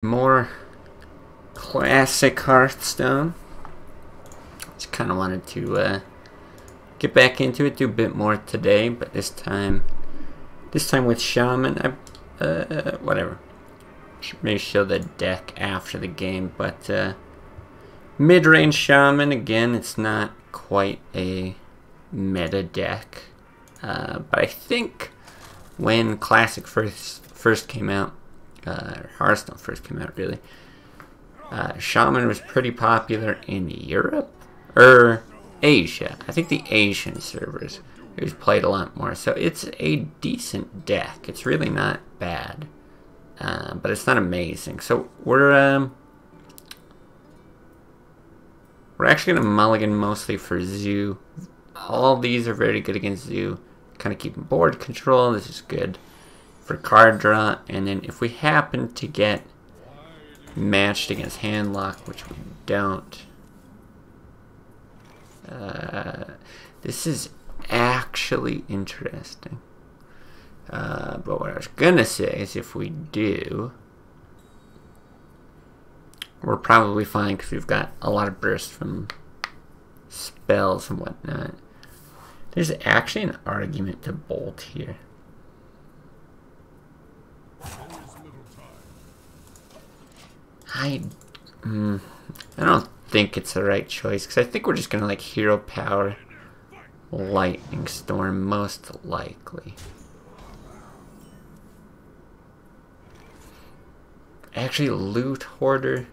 More classic Hearthstone. Just kind of wanted to get back into it, do a bit more today, but this time with Shaman. Whatever. Maybe show the deck after the game, but Midrange Shaman again. It's not quite a meta deck, but I think when Classic first came out. Hearthstone first came out, really. Shaman was pretty popular in Europe or Asia. I think the Asian servers it was played a lot more. So it's a decent deck. It's really not bad, but it's not amazing. So we're actually gonna mulligan mostly for Zoo. All these are very good against Zoo. Kind of keeping board control. This is good for card draw, and then if we happen to get matched against handlock, which we don't, this is actually interesting. But what I was gonna say is if we do, we're probably fine because we've got a lot of burst from spells and whatnot. There's actually an argument to bolt here. I don't think it's the right choice because I think we're just gonna like hero power lightning storm most likely. Actually, loot hoarder.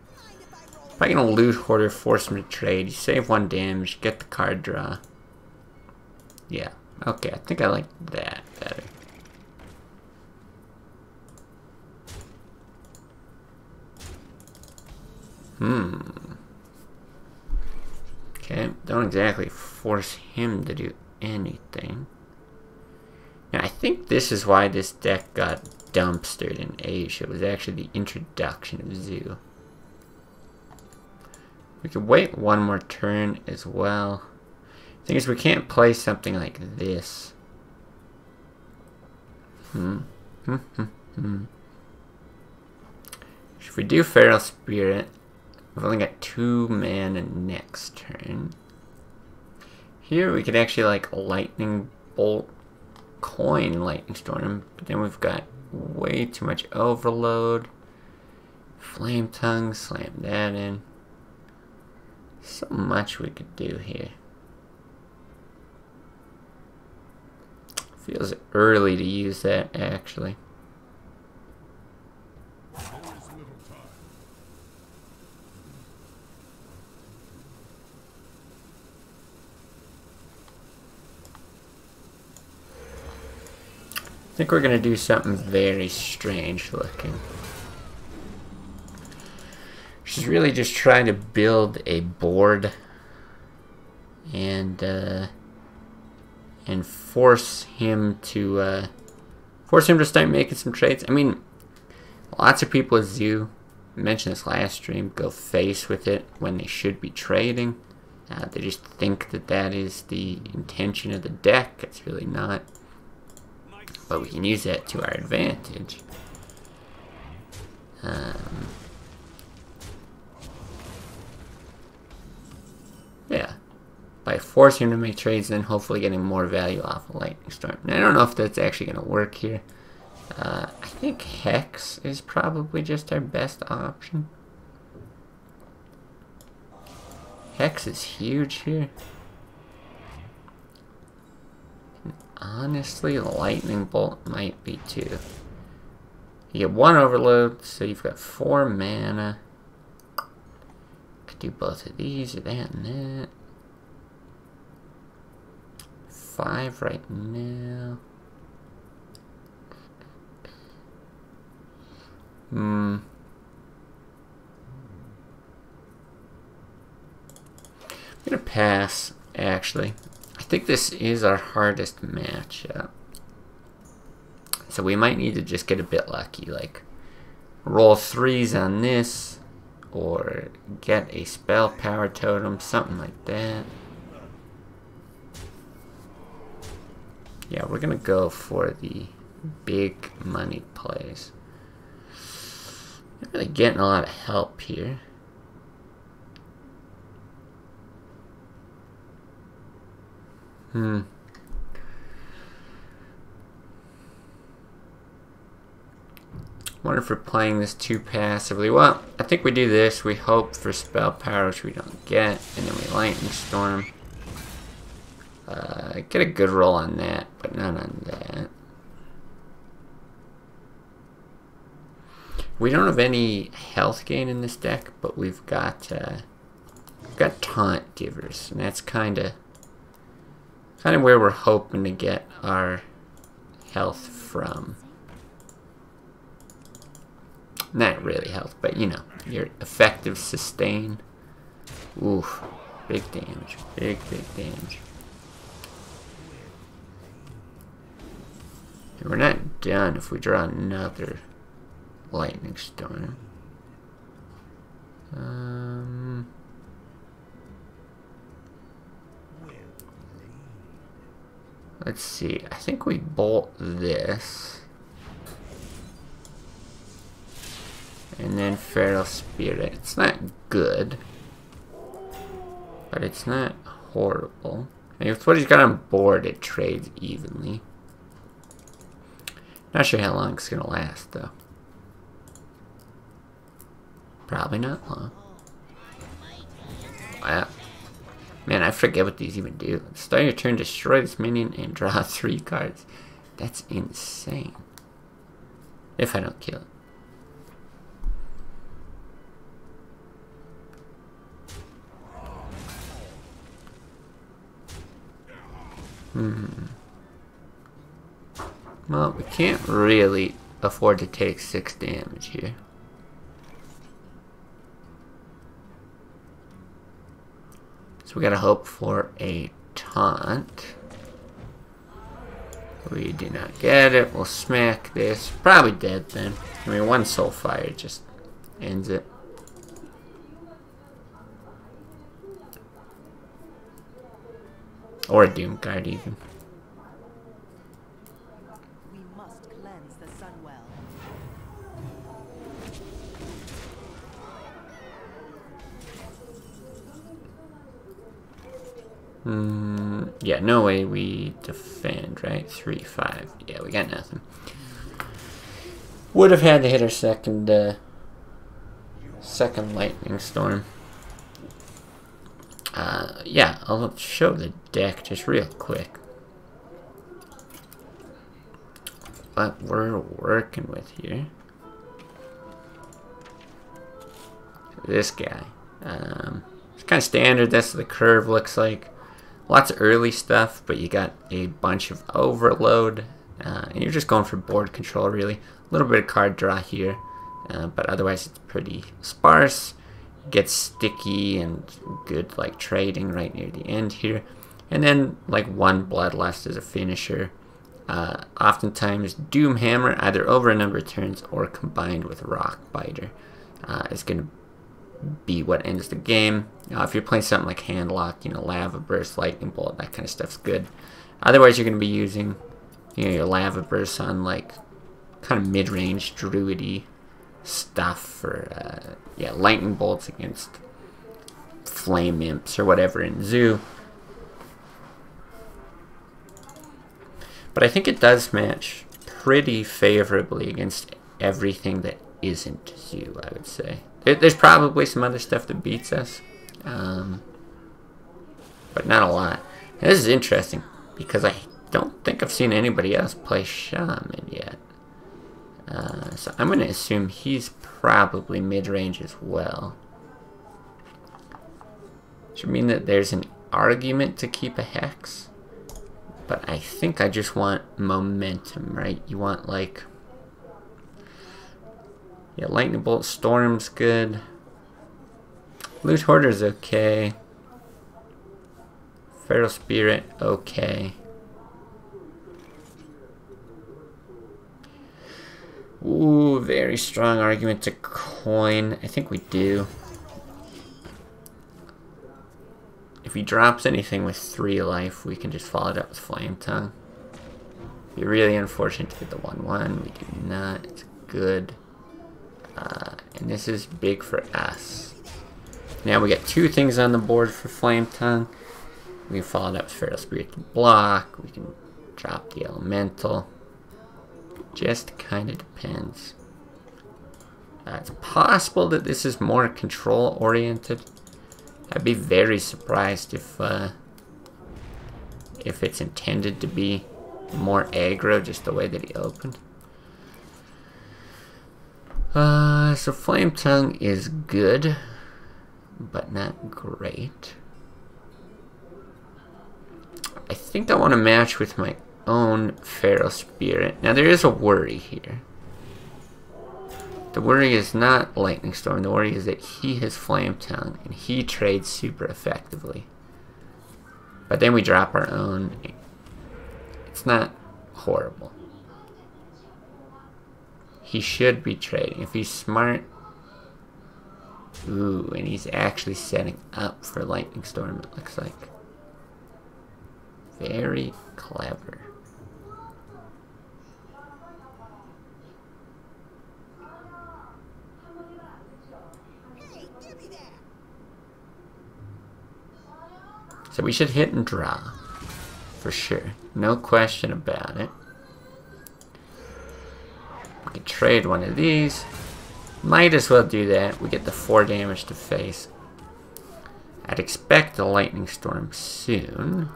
If I can loot hoarder, force him to trade. You save 1 damage, get the card draw. Yeah, okay, I think I like that better. Okay, don't exactly force him to do anything. Now, I think this is why this deck got dumpstered in Asia. It was actually the introduction of Zoo. We could wait 1 more turn as well. The thing is, we can't play something like this. If we do Feral Spirit, we've only got 2 mana next turn. Here we could actually like Lightning Bolt, coin Lightning Storm, but then we've got way too much overload. Flame Tongue, slam that in. So much we could do here. Feels early to use that actually. I think we're gonna do something very strange looking. She's really just trying to build a board and force him to start making some trades. I mean, lots of people, as you mentioned this last stream, go face with it when they should be trading. They just think that that is the intention of the deck. It's really not. But we can use that to our advantage. Yeah. By forcing him to make trades and then hopefully getting more value off of Lightning Storm. And I don't know if that's actually going to work here. I think Hex is probably just our best option. Hex is huge here. Honestly, Lightning Bolt might be too. You get 1 overload, so you've got 4 mana. Could do both of these or that and that. 5 right now. I'm gonna pass, actually. I think this is our hardest matchup. So we might need to just get a bit lucky, like roll 3s on this, or get a spell power totem, something like that. Yeah, we're gonna go for the big money plays. Not really getting a lot of help here. Wonder if we're playing this too passively. Well, I think we do this. We hope for spell power, which we don't get, and then we lightning storm. Get a good roll on that, but not on that. We don't have any health gain in this deck, but we've got taunt givers, and that's kind of where we're hoping to get our health from. Not really health, but you know, your effective sustain. Oof, big damage, big damage. And we're not done if we draw another lightning storm. Let's see, I think we bolt this. And then Feral Spirit. It's not good, but it's not horrible. And with what he's got on board, it trades evenly. Not sure how long it's gonna last, though. Probably not long. Wow. Man, I forget what these even do. Start your turn, destroy this minion, and draw 3 cards. That's insane. If I don't kill it. Well, we can't really afford to take 6 damage here. So we gotta hope for a taunt. We do not get it. We'll smack this. Probably dead then. I mean, 1 soul fire just ends it. Or a doom card even. We must cleanse the Sunwell. Yeah, no way we defend, right? 3-5. Yeah, we got nothing. Would have had to hit our second lightning storm. Yeah, I'll show the deck just real quick. What we're working with here. This guy. It's kind of standard. That's what the curve looks like. Lots of early stuff, but you got a bunch of overload. And you're just going for board control, really. A little bit of card draw here, but otherwise it's pretty sparse. Gets sticky and good like trading right near the end here, and then like 1 bloodlust as a finisher. Oftentimes Doom Hammer, either over a number of turns or combined with Rock Biter, is going to be what ends the game. If you're playing something like Handlock, you know, Lava Burst, Lightning Bolt, that kind of stuff's good. Otherwise you're going to be using, you know, your Lava Burst on like kind of mid-range druidy stuff for yeah, lightning bolts against flame imps or whatever in Zoo. But I think it does match pretty favorably against everything that isn't Zoo, I would say. There's probably some other stuff that beats us, but not a lot. And this is interesting because I don't think I've seen anybody else play Shaman yet. So I'm going to assume he's probably mid-range as well. Which would mean that there's an argument to keep a Hex. But I think I just want momentum, right? You want like... yeah, Lightning Bolt Storm's good. Loot Hoarder's okay. Feral Spirit, okay. Ooh, very strong argument to coin. I think we do. If he drops anything with 3 life, we can just follow it up with Flame Tongue. Be really unfortunate to get the 1-1. We do not. It's good. And this is big for us. Now we got 2 things on the board for Flame Tongue. We can follow it up with Feral Spirit to block. We can drop the Elemental. Just kind of depends. It's possible that this is more control oriented. I'd be very surprised if it's intended to be more aggro, just the way that he opened. So Flame Tongue is good, but not great. I think I want to match with my own Feral Spirit. Now there is a worry here. The worry is not Lightning Storm. The worry is that he has Flame Tongue and he trades super effectively. But then we drop our own. It's not horrible. He should be trading. If he's smart. Ooh, and he's actually setting up for Lightning Storm, it looks like. Very clever. So we should hit and draw. For sure. No question about it. We can trade one of these. Might as well do that. We get the 4 damage to face. I'd expect a Lightning Storm soon.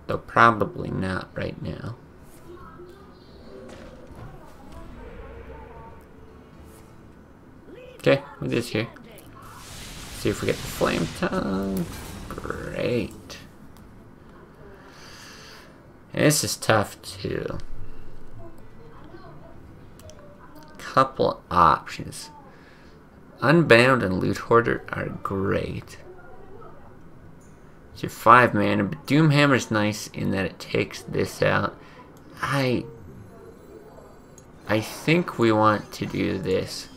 Though probably not right now. Okay, it is here. See if we get the Flame Tongue. Great. And this is tough too. Couple options. Unbound and Loot Hoarder are great. It's your 5 mana, but Doomhammer's nice in that it takes this out. I think we want to do this.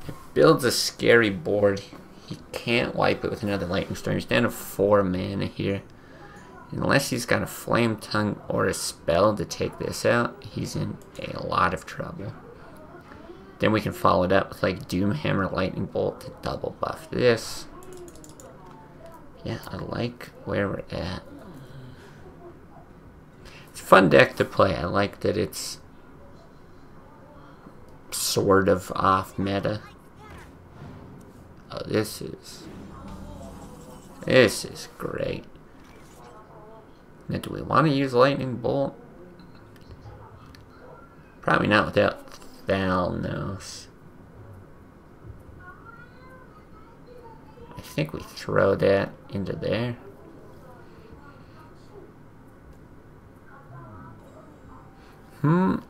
It builds a scary board. He can't wipe it with another Lightning Storm. He's down to 4 mana here. Unless he's got a Flame Tongue or a spell to take this out, he's in a lot of trouble. Then we can follow it up with like Doomhammer Lightning Bolt to double buff this. Yeah, I like where we're at. It's a fun deck to play. I like that it's sort of off meta. Oh, this is great. Now, do we want to use Lightning Bolt? Probably not without Thalnos. I think we throw that into there.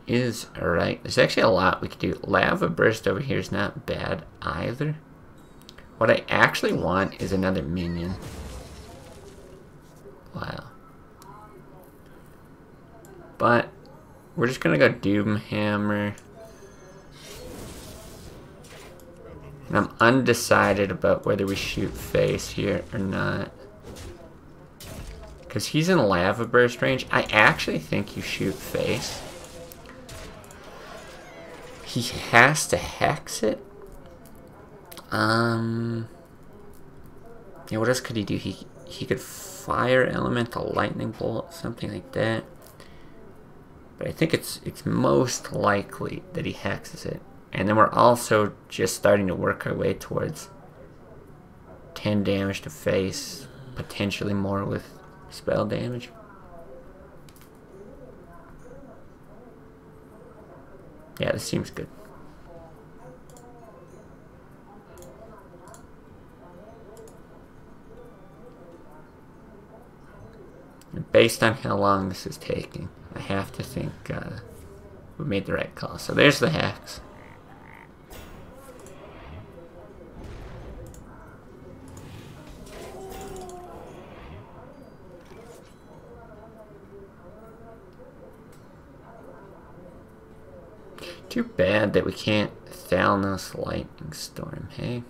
Is alright. There's actually a lot we could do. Lava Burst over here is not bad either. What I actually want is another minion. Wow. But we're just gonna go Doomhammer. And I'm undecided about whether we shoot face here or not. Because he's in Lava Burst range. I actually think you shoot face. He has to hex it. Yeah, what else could he do? He could fire elemental lightning bolt, something like that. But I think it's most likely that he hexes it. And then we're also just starting to work our way towards 10 damage to face, potentially more with spell damage. Yeah, this seems good. And based on how long this is taking, I have to think we made the right call. So there's the hex. Too bad that we can't Thalnos Lightning Storm, hey?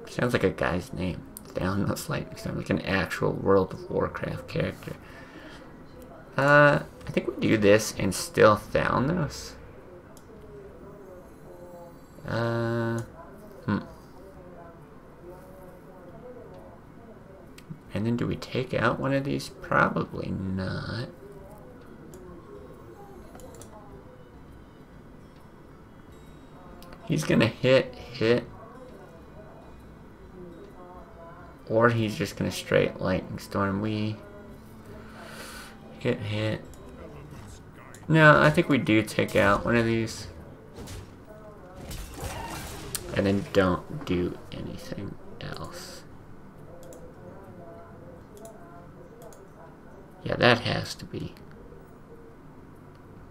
Sounds like a guy's name. Thalnos Lightning Storm, like an actual World of Warcraft character. I think we do this and still Thalnos. And then do we take out one of these? Probably not. He's gonna hit. Or he's just gonna straight lightning storm. We hit. No, I think we do take out one of these. And then don't do anything else. Yeah, that has to be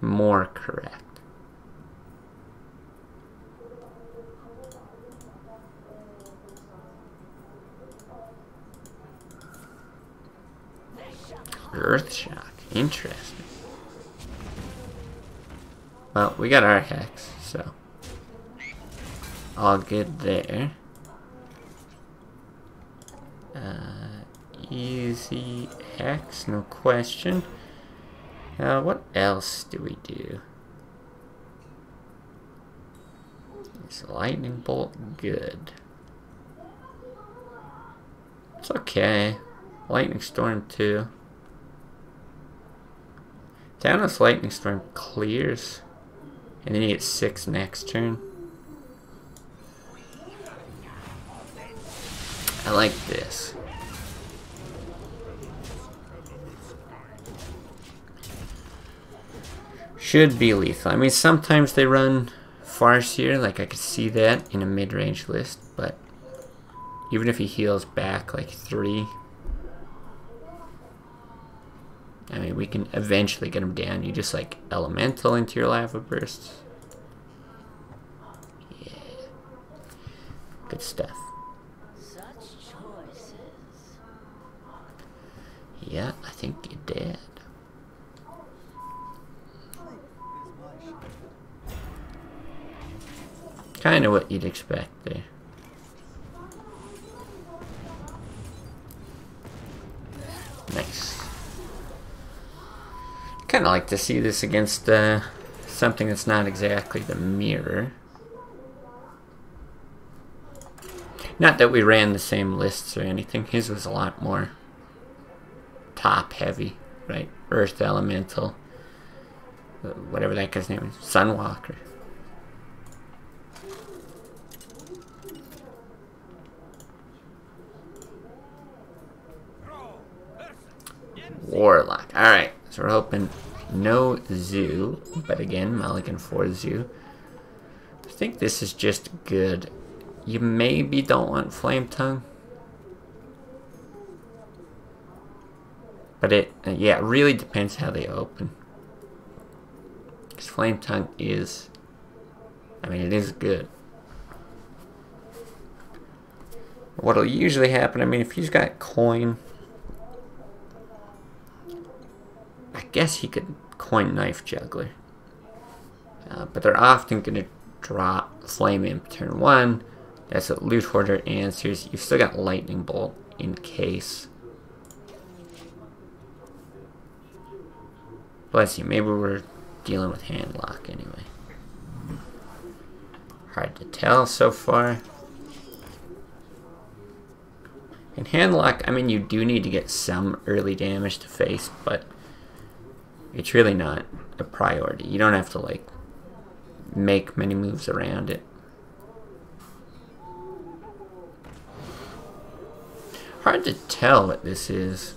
more correct. Earth shock. Interesting. Well, we got our hex, so all good there. Easy hex, no question. What else do we do? Is lightning bolt good? It's okay. Lightning storm too. Thanos lightning storm clears, and then you get 6 next turn. I like this. Should be lethal. I mean, sometimes they run Farseer, like I could see that in a mid-range list, but even if he heals back like 3, I mean, we can eventually get him down. You just like elemental into your lava bursts. Yeah. Good stuff. Such choices. Yeah, I think you did. Kind of what you'd expect there. Nice. Kind of like to see this against something that's not exactly the mirror. Not that we ran the same lists or anything. His was a lot more top heavy, right? Earth Elemental, whatever that guy's name is, Sunwalker. Warlock. Alright, so we're hoping no Zoo, but again, Mulligan for Zoo. I think this is just good. You maybe don't want Flame Tongue. But it really depends how they open. Because Flame Tongue is, I mean, it is good. What'll usually happen, I mean, if he's got coin, I guess he could coin Knife Juggler. But they're often going to drop Flame Imp turn 1. That's what Loot Hoarder answers. You've still got Lightning Bolt in case. Bless you, maybe we're dealing with Handlock anyway. Hard to tell so far. In Handlock, I mean, you do need to get some early damage to face, but it's really not a priority. You don't have to, like, make many moves around it. Hard to tell what this is.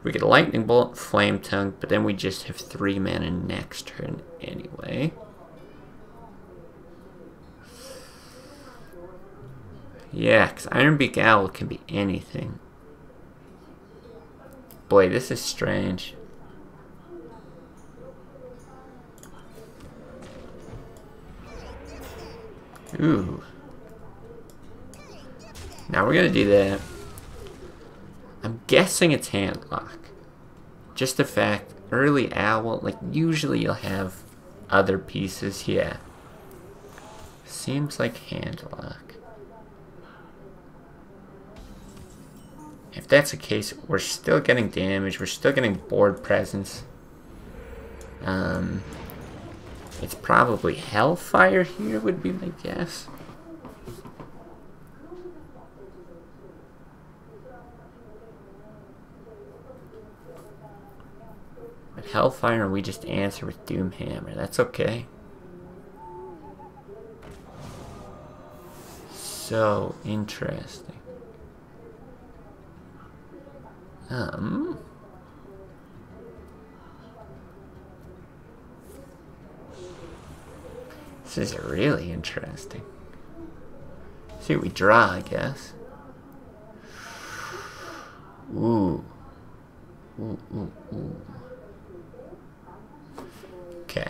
We get a Lightning Bolt, Flame Tongue, but then we just have 3 mana next turn anyway. Yeah, because Ironbeak Owl can be anything. Boy, this is strange. Ooh. Now we're gonna do that. I'm guessing it's Handlock. Just the fact, early Owl, like usually you'll have other pieces, yeah. Seems like handlock. If that's the case, we're still getting damage. We're still getting board presence. It's probably Hellfire here would be my guess. But Hellfire, we just answer with Doomhammer. That's okay. So interesting. This is really interesting. See what we draw, I guess. Ooh. Ooh, ooh, ooh. Okay.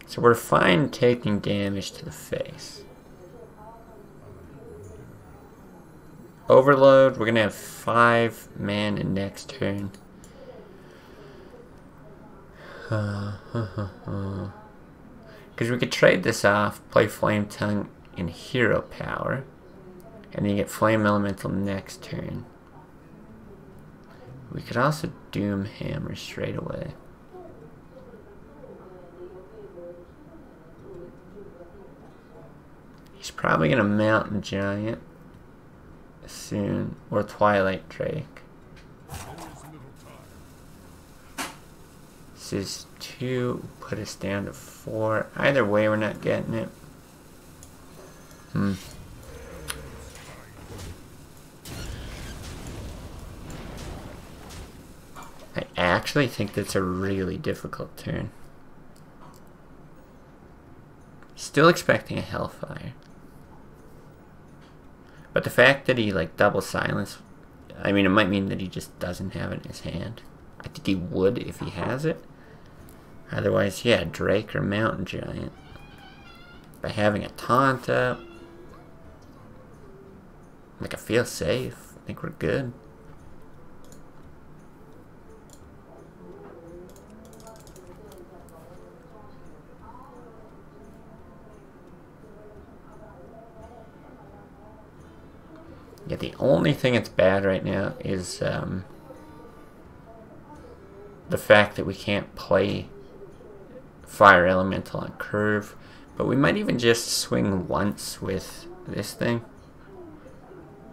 So we're fine taking damage to the face. Overload, we're gonna have 5 mana next turn. Because we could trade this off, play Flame Tongue and Hero Power, and then get Flame Elemental next turn. We could also Doom Hammer straight away. He's probably gonna Mountain Giant soon, or Twilight Drake. This is 2, put us down to 4. Either way, we're not getting it. I actually think that's a really difficult turn. Still expecting a Hellfire. But the fact that he like double silence, I mean, it might mean that he just doesn't have it in his hand. I think he would if he has it. Otherwise, yeah, Drake or Mountain Giant. By having a taunt up, like I feel safe. I think we're good. Yeah, the only thing that's bad right now is the fact that we can't play Fire Elemental on curve, but we might even just swing once with this thing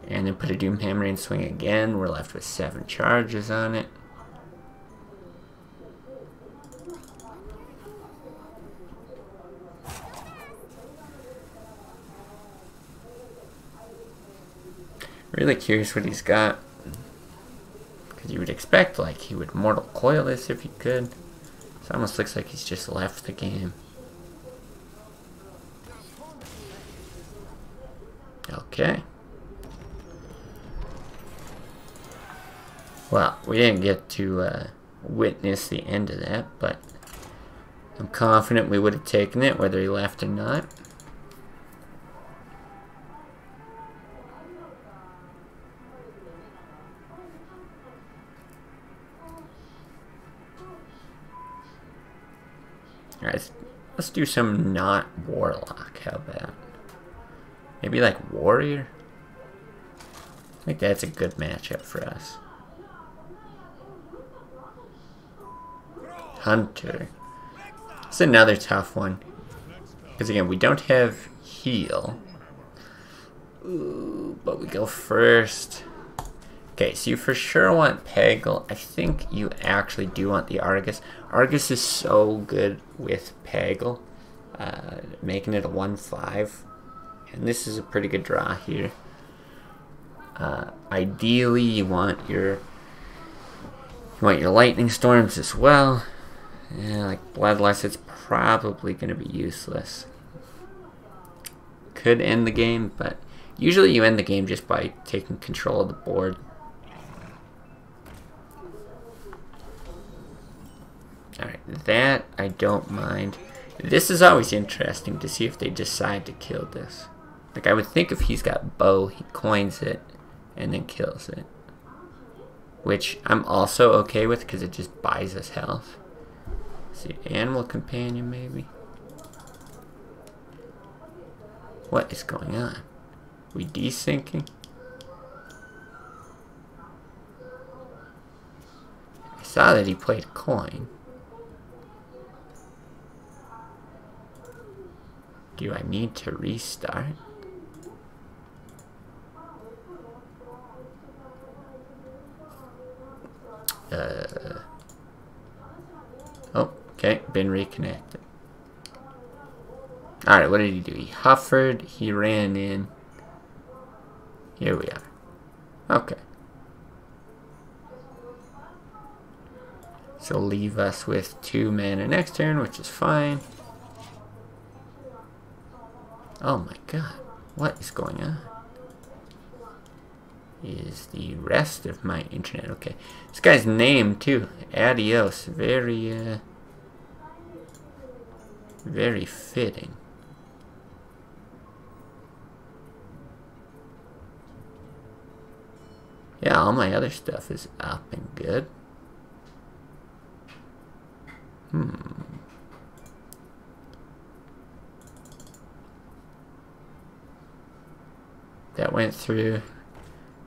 and then put a Doomhammer and swing again. We're left with 7 charges on it. Really curious what he's got, because you would expect like he would Mortal Coil this if he could. It almost looks like he's just left the game. Okay. Well, we didn't get to witness the end of that, but I'm confident we would have taken it whether he left or not. Alright, let's do some not Warlock. How about? Maybe like Warrior? I think that's a good matchup for us. Hunter. It's another tough one. Because again, we don't have heal. Ooh, but we go first. Okay, so you for sure want Peggle. I think you actually do want the Argus. Argus is so good with Peggle, making it a 1/5. And this is a pretty good draw here. Ideally, you want your Lightning Storms as well. Yeah, like Bloodlust, it's probably going to be useless. Could end the game, but usually you end the game just by taking control of the board. Alright, that I don't mind. This is always interesting to see if they decide to kill this. Like, I would think if he's got bow, he coins it and then kills it. which I'm also okay with because it just buys us health. Let's see, animal companion maybe. What is going on? We desyncing? I saw that he played a coin. Do I need to restart? Oh, okay, been reconnected. Alright, what did he do? He huffered, he ran in. Here we are. Okay. So leave us with 2 mana next turn, which is fine. Oh my god, what is going on? Is the rest of my internet okay? This guy's name too, Adios, very fitting. Yeah, all my other stuff is up and good. That went through.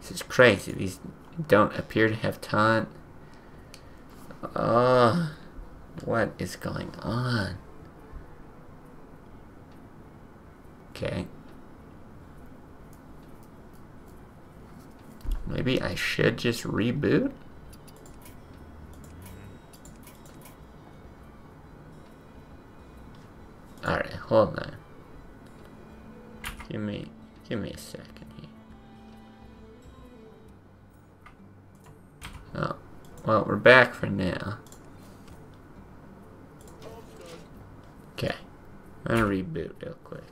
This is crazy. These don't appear to have taunt. Oh, what is going on? Okay. Maybe I should just reboot? Alright, hold on. Give me a second here. Oh, well, we're back for now. Okay, I'm gonna reboot real quick.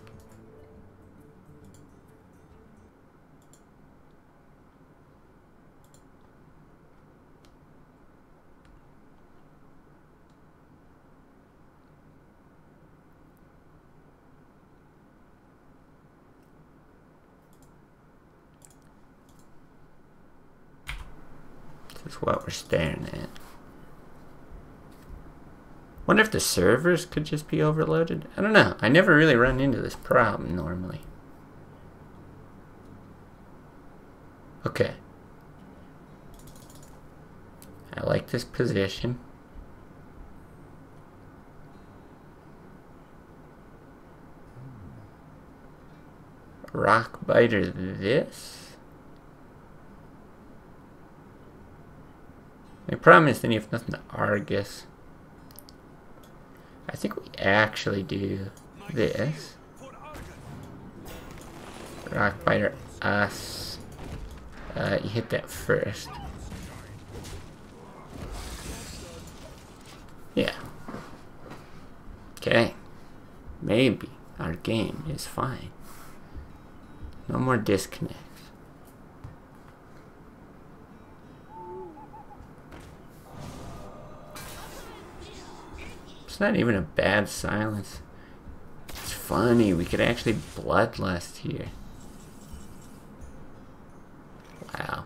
This is what we're staring at. Wonder if the servers could just be overloaded? I don't know. I never really run into this problem normally. Okay. I like this position. Rock biter this. My problem is then you have nothing to Argus. I think we actually do this. Rock biter us. You hit that first. Yeah. Okay. Maybe our game is fine. No more disconnects. It's not even a bad silence. It's funny, we could actually bloodlust here. Wow.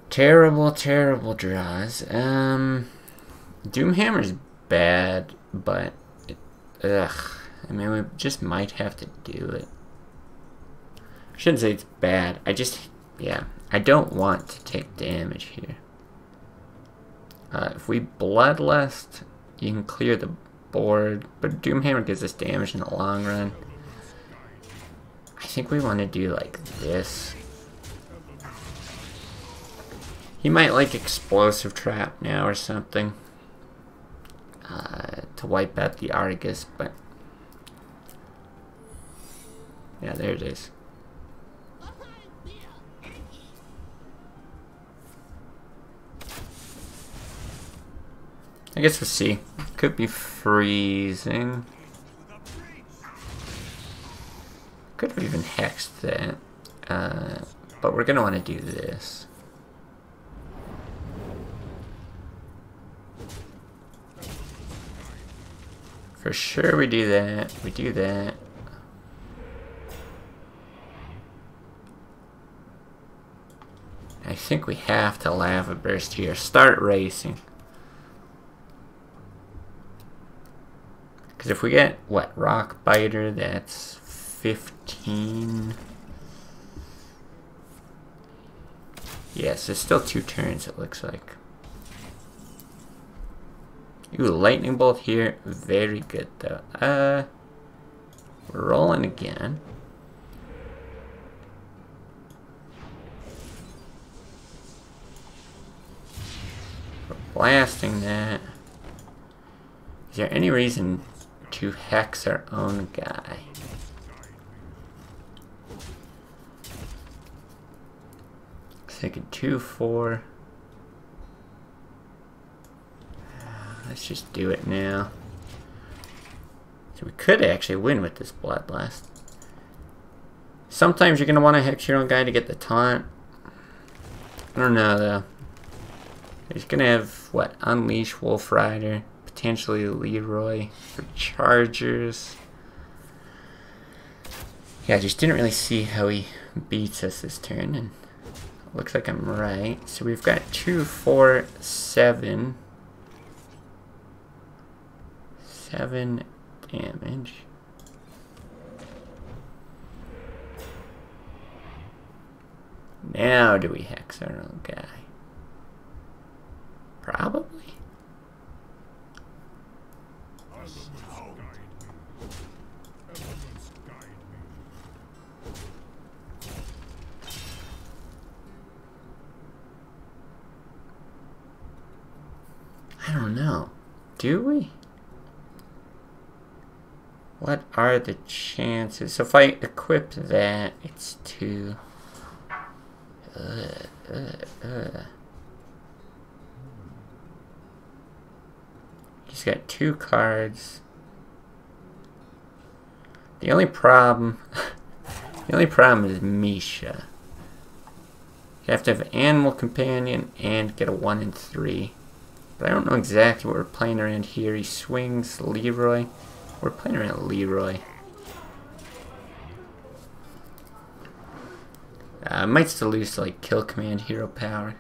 Terrible, terrible draws. Doomhammer's bad, but I mean, we just might have to do it. I shouldn't say it's bad. Yeah, I don't want to take damage here. If we bloodlust, you can clear the board, but Doomhammer gives us damage in the long run. I think we want to do like this. He might like Explosive Trap now or something to wipe out the Argus, but yeah, there it is. I guess we'll see. Could be freezing. Could have even hexed that. But we're gonna want to do this. For sure we do that. We do that. I think we have to Lava Burst here. Start racing. Because if we get, what, Rock Biter, that's 15. Yes, there's still 2 turns, it looks like. Ooh, Lightning Bolt here. Very good, though. We're rolling again. We're blasting that. Is there any reason to hex our own guy? Thinking 2-4. Let's just do it now. So we could actually win with this Bloodlust. Sometimes you're going to want to hex your own guy to get the taunt. I don't know though. He's going to have, what, Unleash, Wolf Rider, potentially Leroy for Chargers. Yeah, I just didn't really see how he beats us this turn, and it looks like I'm right. So we've got 2, 4, 7. 7 damage. Now do we hex our own guy? Probably. I don't know. Do we? What are the chances? So if I equip that, it's 2. He's got 2 cards. The only problem is Misha. You have to have Animal Companion and get a 1 and 3. But I don't know exactly what we're playing around here. He swings Leroy. We're playing around Leroy. I might still lose to like Kill Command Hero Power.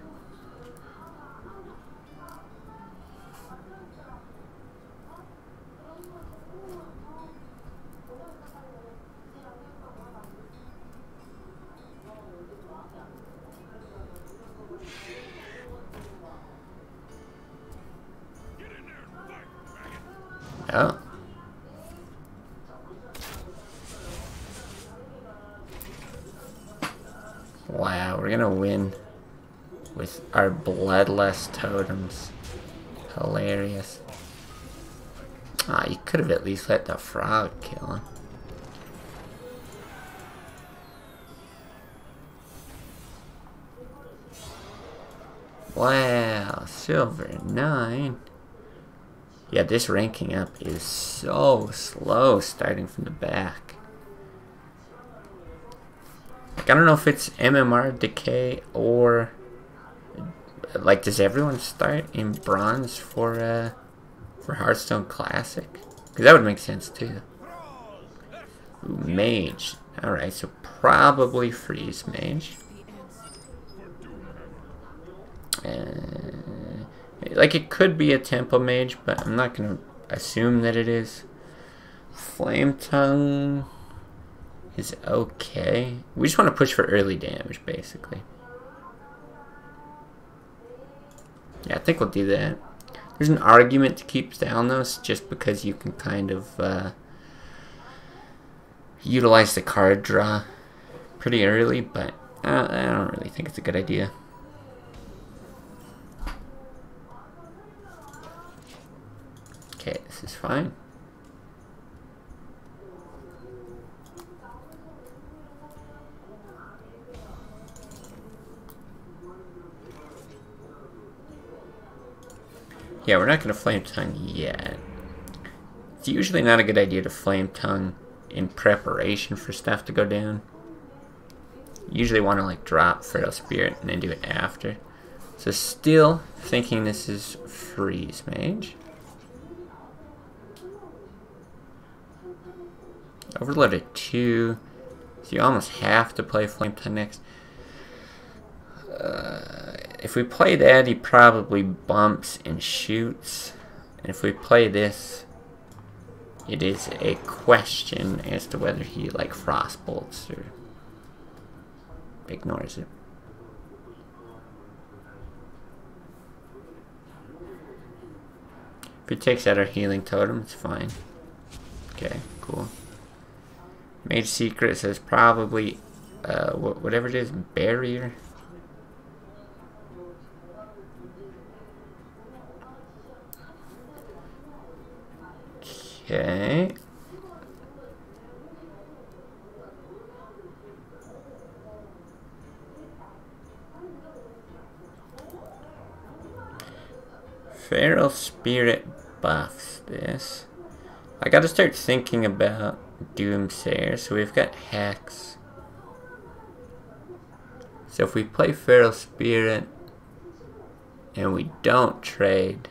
Oh. Wow, we're gonna win with our bloodless totems. Hilarious. Ah, you could have at least let the frog kill him. Wow, silver 9. Yeah, this ranking up is so slow starting from the back. Like, I don't know if it's MMR decay or like, does everyone start in bronze for Hearthstone Classic? Because that would make sense too. Ooh, Mage. Alright, so probably Freeze Mage. Like, it could be a Tempo Mage, but I'm not going to assume that it is. Flame Tongue is okay. We just want to push for early damage, basically. Yeah, I think we'll do that. There's an argument to keep Thalnos just because you can kind of utilize the card draw pretty early, but I don't really think it's a good idea. Okay, this is fine. Yeah, we're not going to Flame Tongue yet. It's usually not a good idea to Flame Tongue in preparation for stuff to go down. You usually want to like drop Fertile Spirit and then do it after. So still thinking this is Freeze Mage. Overload at 2. So you almost have to play Flame Tongue next. if we play that, he probably bumps and shoots. And if we play this, it is a question as to whether he like frost bolts or ignores it. If he takes out our healing totem, it's fine. Okay, cool. Mage Secret says probably whatever it is, barrier. Okay. Feral Spirit buffs this. I gotta start thinking about Doomsayer. So we've got Hex. So if we play Feral Spirit and we don't trade.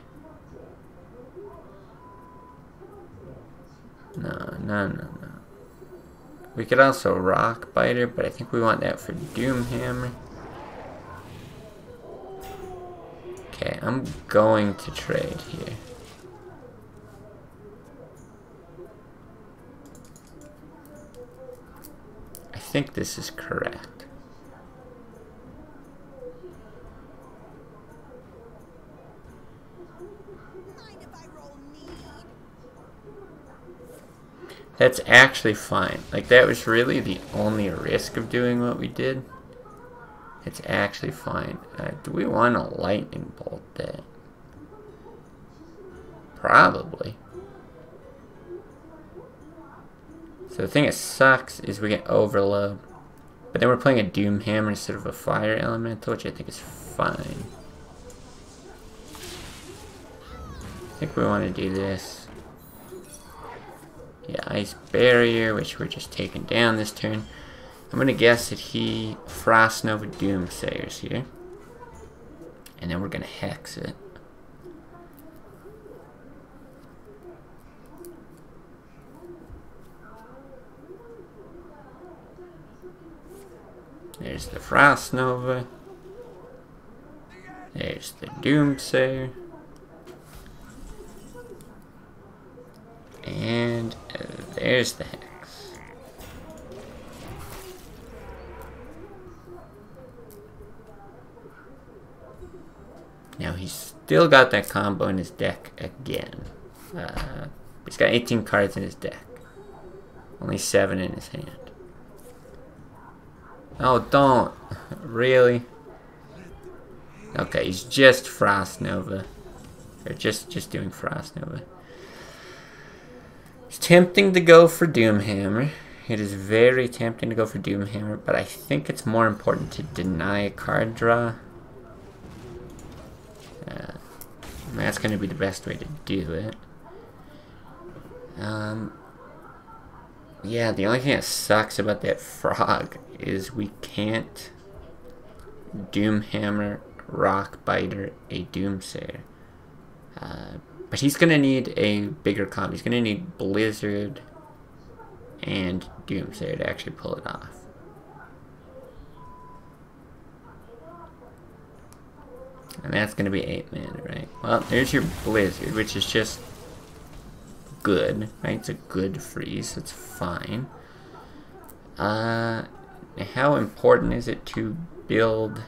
No. We could also Rock Biter, but I think we want that for Doomhammer. Okay, I'm going to trade here. I think this is correct. That's actually fine. Like, that was really the only risk of doing what we did. It's actually fine. Do we want to lightning bolt that? Probably. So the thing that sucks is we get overload. But then we're playing a Doom Hammer instead of a Fire Elemental, which I think is fine. I think we want to do this. Yeah, Ice Barrier, which we're just taking down this turn. I'm going to guess that he Frost Nova Doomsayers here. And then we're going to Hex it. There's the Frost Nova. There's the Doomsayer. And there's the Hex. Now he's still got that combo in his deck again. He's got 18 cards in his deck. Only 7 in his hand. Oh, don't. Really? Okay, he's just Frost Nova. Or just doing Frost Nova. It's tempting to go for Doomhammer. It is very tempting to go for Doomhammer, but I think it's more important to deny a card draw. That's going to be the best way to do it. Yeah, the only thing that sucks about that frog is we can't Doomhammer, Rock Biter, a Doomsayer. But he's going to need a bigger combo. He's going to need Blizzard and Doomsayer to actually pull it off. And that's going to be 8 mana, right? Well, there's your Blizzard, which is just good, right? It's a good freeze. It's fine. How important is it to build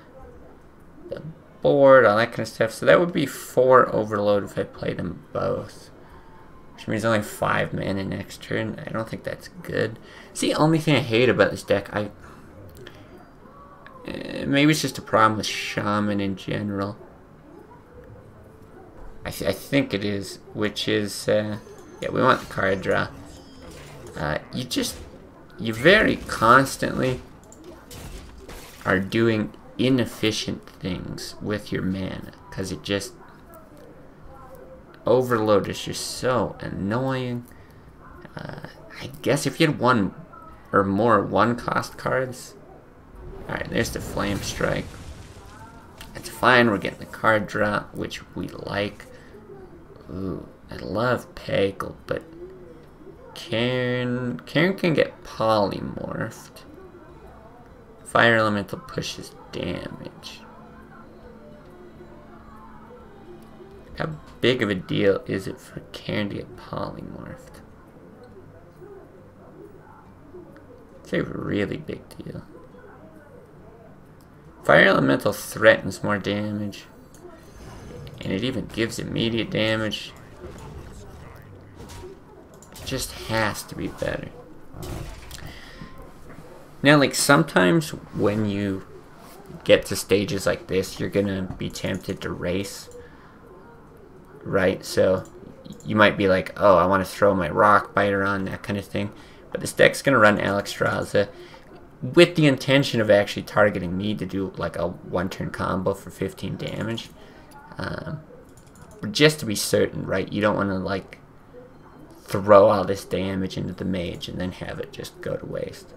the board, all that kind of stuff? So that would be 4 overload if I play them both. Which means only 5 mana next turn. I don't think that's good. It's the only thing I hate about this deck. Maybe it's just a problem with Shaman in general. I think it is, which is, yeah, we want the card draw. You very constantly are doing inefficient things with your mana, because it just, overload is just so annoying. I guess if you had 1 or more 1-cost cards. Alright, there's the Flame Strike. That's fine, we're getting the card draw, which we like. Ooh, I love Peggle, but Karen can get polymorphed. Fire Elemental pushes damage. How big of a deal is it for Karen to get polymorphed? It's a really big deal. Fire Elemental threatens more damage. And it even gives immediate damage. It just has to be better. Now, like, sometimes when you get to stages like this, you're gonna be tempted to race. Right? So, you might be like, oh, I want to throw my Rock Biter on, that kind of thing. But this deck's gonna run Alexstrasza with the intention of actually targeting me to do, like, a one-turn combo for 15 damage. But just to be certain, right? You don't want to, like, throw all this damage into the mage and then have it just go to waste.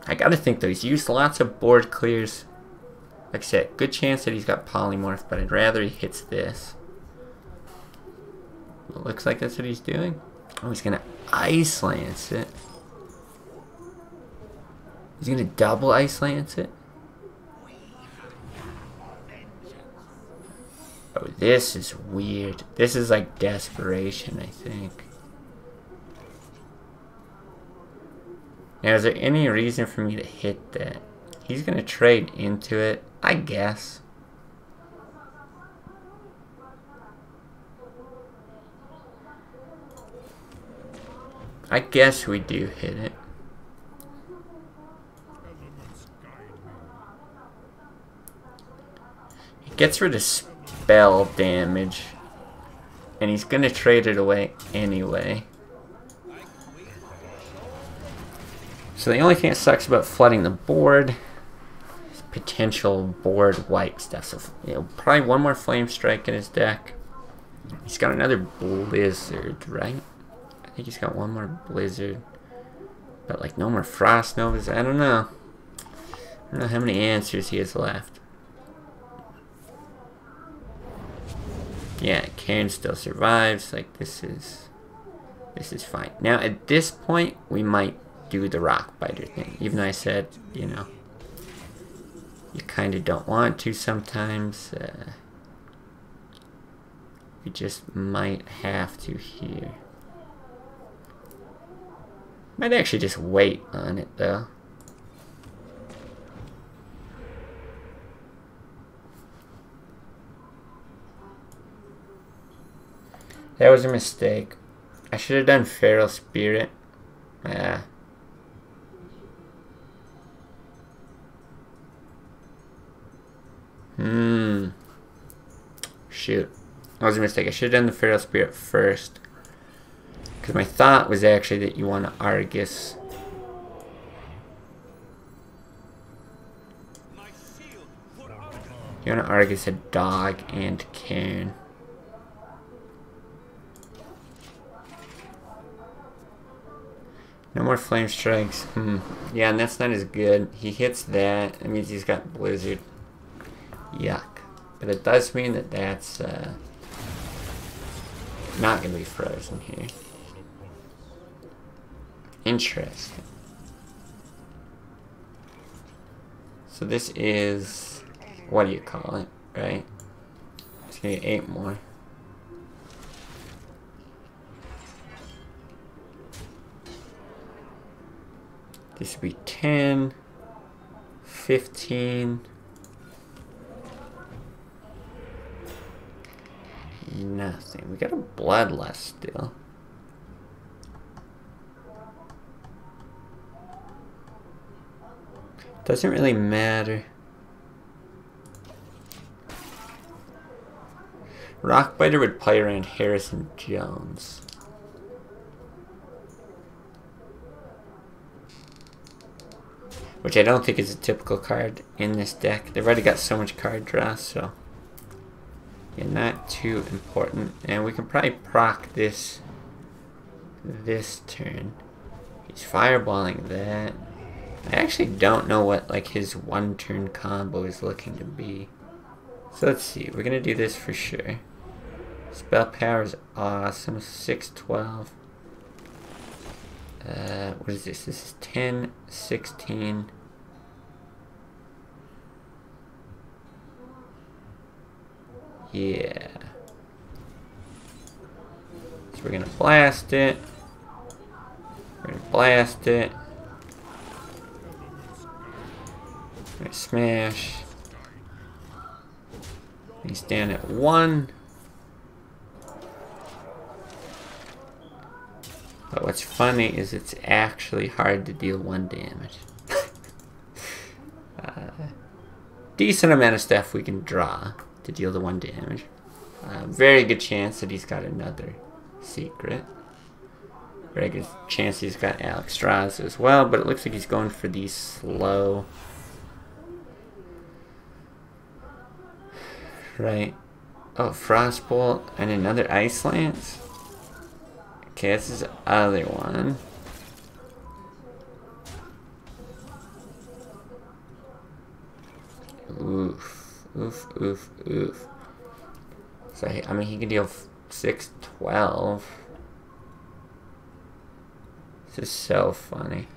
I gotta think though, he's used lots of board clears. Like I said, good chance that he's got polymorph, but I'd rather he hits this. It looks like that's what he's doing. Oh, he's gonna Ice Lance it. He's gonna double Ice Lance it. Oh, this is weird. This is like desperation, I think. Now, is there any reason for me to hit that? He's gonna trade into it, I guess. I guess we do hit it. He gets rid of spell damage. And he's gonna trade it away anyway. So the only thing that sucks about flooding the board is potential board wipe stuff. So, you know, probably one more Flame Strike in his deck. He's got another Blizzard, right? I think he's got one more Blizzard. But like no more Frost Novas. I don't know. I don't know how many answers he has left. Yeah, Karen still survives. Like this is fine. Now at this point we might do the Rock Biter thing. Even though I said, you know, you kind of don't want to sometimes. You just might have to here. Might actually just wait on it though. That was a mistake. I should have done Feral Spirit. Shoot. That was a mistake. I should have done the Feral Spirit first. Because my thought was actually that you want to Argus. You want to Argus a dog and Cairn. No more Flame Strikes. Yeah, and that's not as good. He hits that. That means he's got Blizzard. Yuck. But it does mean that that's not going to be frozen here. Interesting. So this is, what do you call it, right? It's going to get 8 more. This would be 10, 15, nothing. We got a Bloodlust still. Doesn't really matter. Rockbiter would play around Harrison Jones. Which I don't think is a typical card in this deck. They've already got so much card draw, so yeah, not too important. And we can probably proc this turn. He's fireballing that. I actually don't know what like his one turn combo is looking to be. So let's see. We're gonna do this for sure. Spell power is awesome. 612. What is this? This is 10, 16. Yeah. So we're gonna blast it. We're gonna blast it. We're gonna smash. He's down at 1. But what's funny is it's actually hard to deal 1 damage. Decent amount of stuff we can draw to deal the 1 damage. Very good chance that he's got another secret. Very good chance he's got Alex Strauss as well, but it looks like he's going for these slow. Right. Oh, Frostbolt and another Ice Lance. Okay, that's his other one. Oof. Oof, oof, oof. So, I mean, he can deal 6, 12. This is so funny.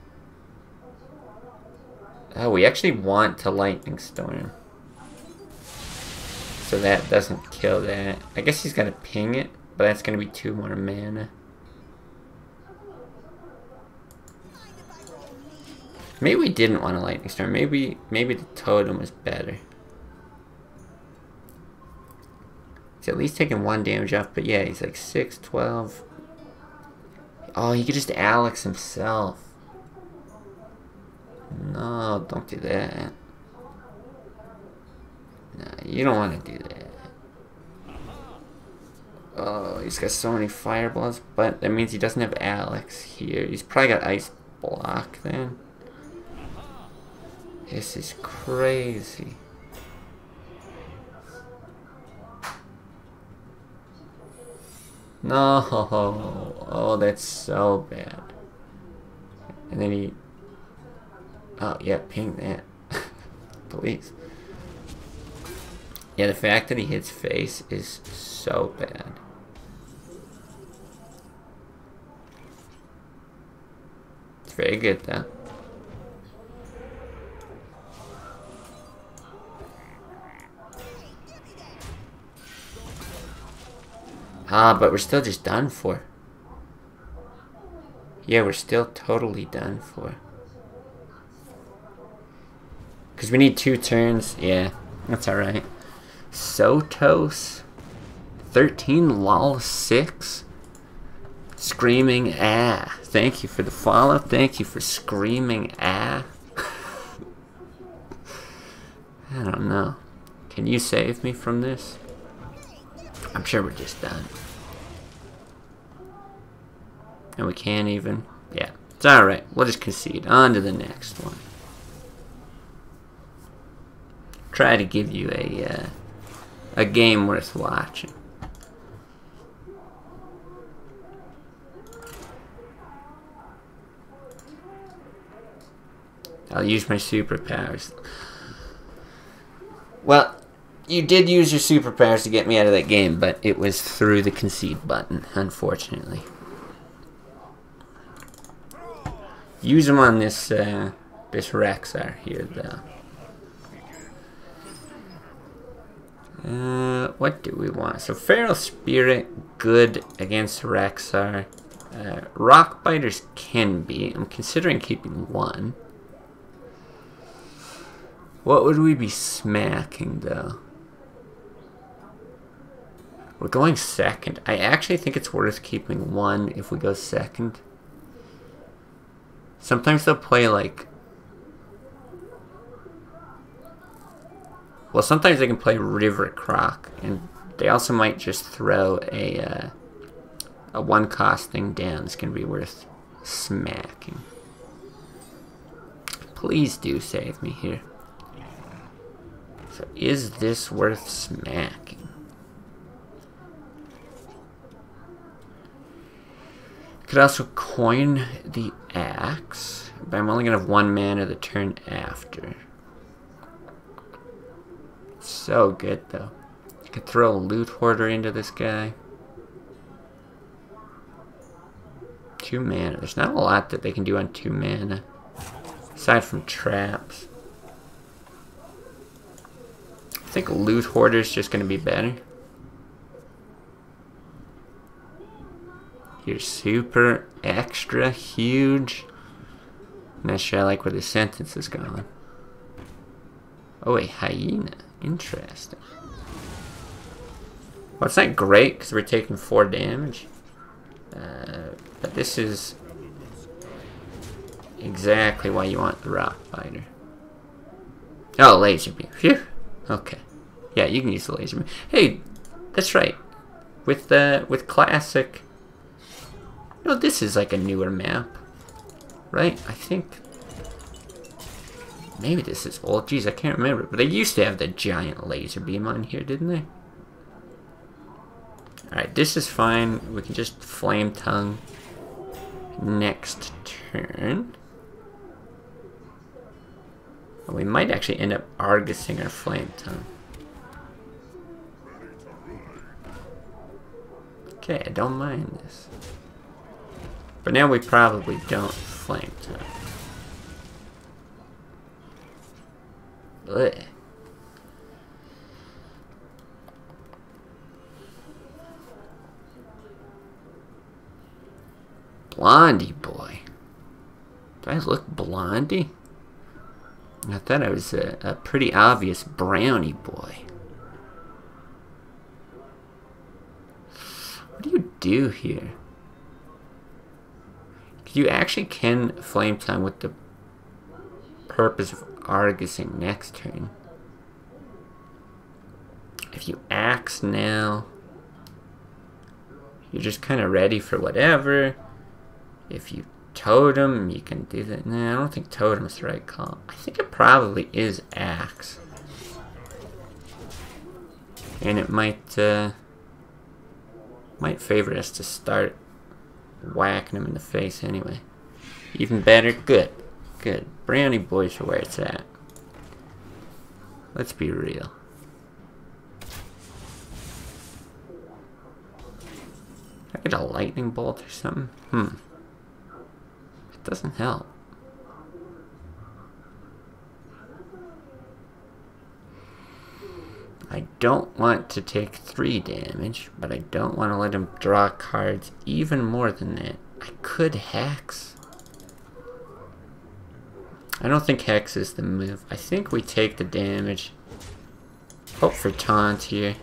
Oh, we actually want to Lightning Storm. So that doesn't kill that. I guess he's got to ping it, but that's going to be 2 more mana. Maybe we didn't want a Lightning Storm. Maybe the Totem was better. He's at least taking 1 damage off, but yeah, he's like 6, 12. Oh, he could just Alex himself. No, don't do that. No, you don't want to do that. Oh, he's got so many fireballs, but that means he doesn't have Alex here. He's probably got Ice Block then. This is crazy. No, oh, that's so bad. And then he, oh yeah, ping that, please. Yeah, the fact that he hits face is so bad. It's very good though. Ah, but we're still just done for. Yeah, we're still totally done for. Because we need 2 turns. Yeah, that's alright. Sotos. 13 lol 6. Screaming ah. Thank you for the follow. Thank you for screaming ah. I don't know. Can you save me from this? I'm sure we're just done. And we can't even. Yeah, it's alright. We'll just concede. On to the next one. Try to give you a game worth watching. I'll use my superpowers. Well, you did use your superpowers to get me out of that game, but it was through the concede button, unfortunately. Use them on this this Rexar here, though. What do we want? So Feral Spirit, good against Rexar. Rock Biters can be. I'm considering keeping 1. What would we be smacking, though? We're going second. I actually think it's worth keeping 1 if we go second. Sometimes they'll play like... Well, sometimes they can play River Croc, and they also might just throw a 1-cost thing down. It's going to be worth smacking. Please do save me here. So, is this worth smacking? Could also coin the axe, but I'm only going to have 1 mana the turn after. So good, though. You could throw a Loot Hoarder into this guy. 2 2 mana. There's not a lot that they can do on 2 mana. Aside from traps. I think Loot Hoarder is just going to be better. You're super extra huge. I'm not sure I like where the sentence is going. Oh, a hyena. Interesting. Well, it's not great because we're taking 4 damage. But this is exactly why you want the Rock Biter. Oh, laser beam. Phew. Okay. Yeah, you can use the laser beam. Hey, that's right. With classic, you know, this is like a newer map, right? I think maybe this is old. Geez, I can't remember. But they used to have the giant laser beam on here, didn't they? Alright, this is fine. We can just Flame Tongue next turn. We might actually end up Argusing our Flame Tongue. Okay, I don't mind this. But now we probably don't Flame Tongue. Blech. Blondie boy. Do I look blondie? I thought I was a pretty obvious brownie boy. What do you do here? You actually can Flame Tongue with the purpose of Argusing next turn. If you Axe now, you're just kind of ready for whatever. If you Totem, you can do that. Nah, I don't think Totem is the right call. I think it probably is Axe. And it might favor us to start whacking him in the face anyway. Even better. Good. Good. Brownie boys are where it's at. Let's be real. I get a lightning bolt or something? It doesn't help. I don't want to take 3 damage, but I don't want to let him draw cards even more than that. I could Hex. I don't think Hex is the move. I think we take the damage. Hope for Taunt here.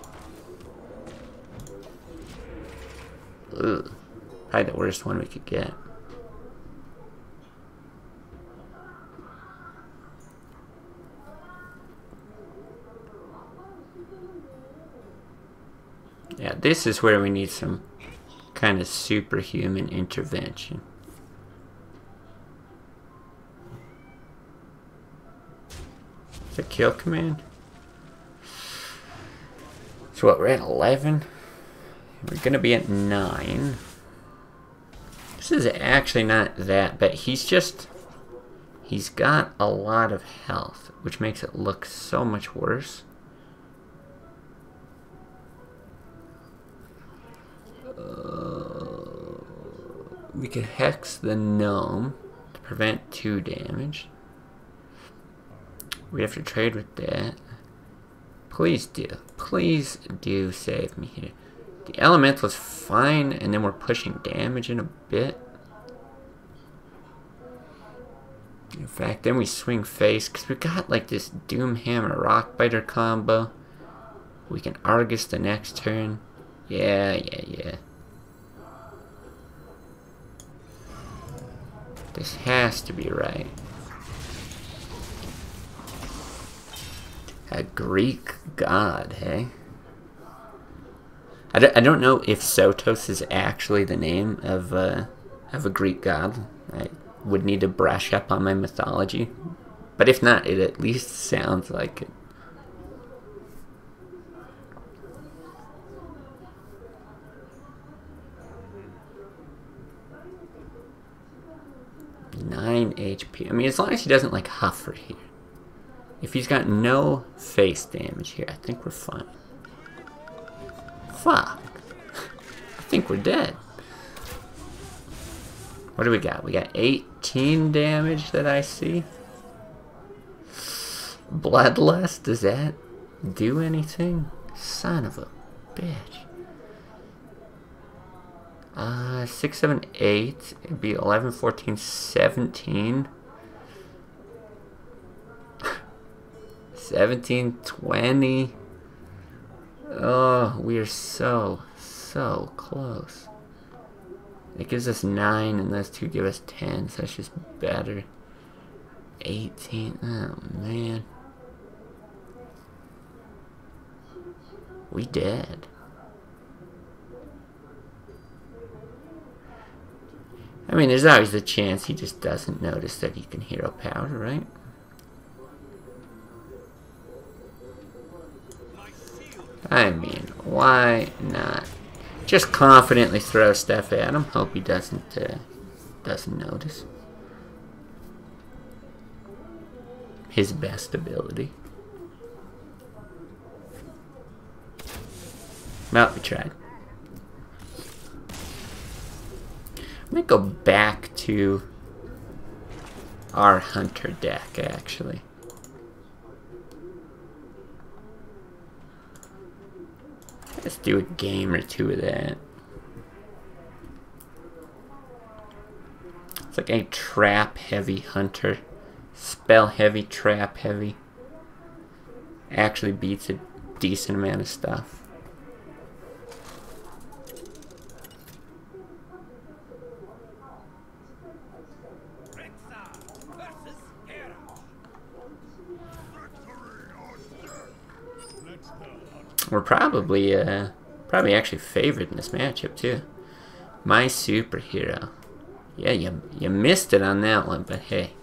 Ugh. Probably the worst one we could get. Yeah, this is where we need some kind of superhuman intervention. The kill command? So what, we're at 11? We're gonna be at 9. This is actually not that bad. He's got a lot of health, which makes it look so much worse. We could Hex the gnome to prevent 2 damage. We have to trade with that. Please do save me here. The elemental is fine, and then we're pushing damage in a bit. In fact, then we swing face, because we got like this Doomhammer Rockbiter combo. We can Argus the next turn. Yeah. This has to be right. A Greek god, hey? I don't know if Sotos is actually the name of a Greek god. I would need to brush up on my mythology. But if not, it at least sounds like it. Nine HP. I mean, as long as he doesn't like Huffer here. If he's got no face damage here, I think we're fine. Fuck. I think we're dead. What do we got? We got 18 damage that I see. Bloodlust, does that do anything? Son of a bitch. 6, 7, 8. It'd be 11, 14, 17. 17, 20. Oh, we are so close. It gives us 9, and those two give us 10, so that's just better. 18. Oh, man. We dead. I mean, there's always the chance he just doesn't notice that he can hero power, right? I mean, why not? Just confidently throw stuff at him. Hope he doesn't notice. His best ability. Well, we tried. I'm gonna go back to our hunter deck, actually. Let's do a game or two of that. It's like a trap heavy hunter. Spell heavy, trap heavy. Actually beats a decent amount of stuff. We're probably actually favored in this matchup too. My superhero. Yeah, you missed it on that one, but hey,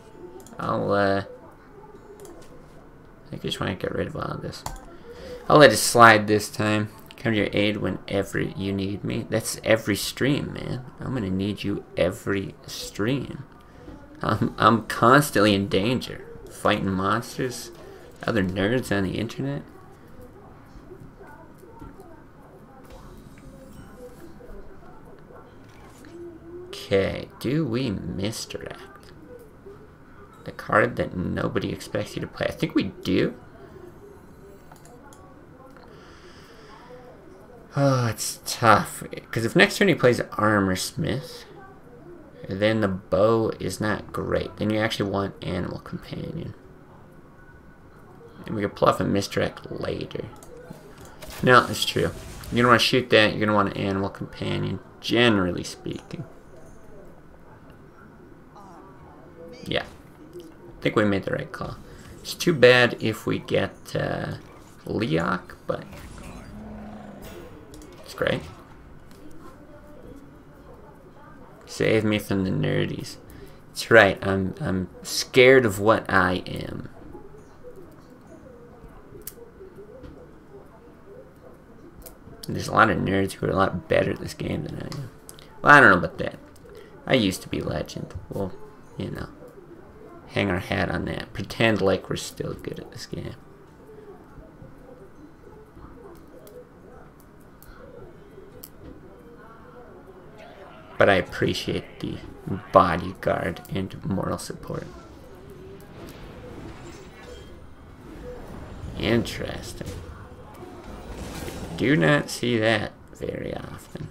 I think I just want to get rid of all of this. I'll let it slide this time. Come to your aid whenever you need me. That's every stream, man. I'm gonna need you every stream. I'm constantly in danger, fighting monsters, other nerds on the internet. Okay, do we misdirect the card that nobody expects you to play? I think we do. Oh, it's tough. Because if next turn he plays Armor Smith, then the bow is not great. Then you actually want Animal Companion. And we could bluff a misdirect later. No, it's true. You're going to want to shoot that. You're going to want an Animal Companion, generally speaking. Yeah, I think we made the right call. It's too bad if we get Leok, but it's great. Save me from the nerdies. That's right. I'm scared of what I am. There's a lot of nerds who are a lot better at this game than I am. Well, I don't know about that. I used to be legend. Well, you know. Hang our hat on that. Pretend like we're still good at this game. But I appreciate the bodyguard and moral support. Interesting. Do not see that very often.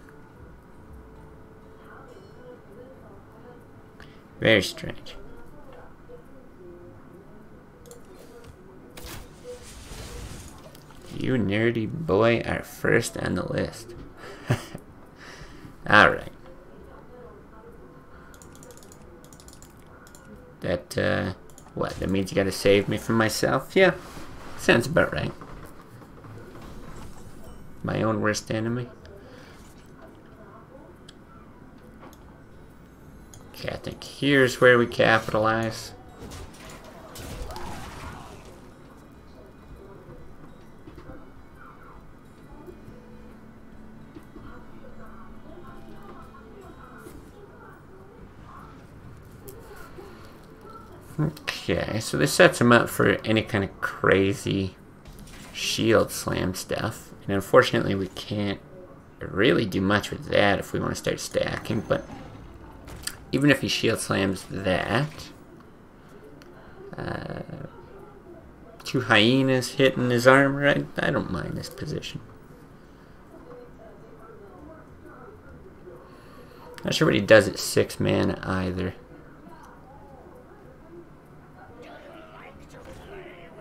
Very strange. You nerdy boy are first on the list. Alright. That, what? That means you gotta save me from myself? Yeah. Sounds about right. My own worst enemy. Okay, I think here's where we capitalize. Okay, so this sets him up for any kind of crazy shield slam stuff. And unfortunately we can't really do much with that if we want to start stacking, but even if he shield slams that. 2 hyenas hitting his armor. I don't mind this position. Not sure what he does at 6 mana either.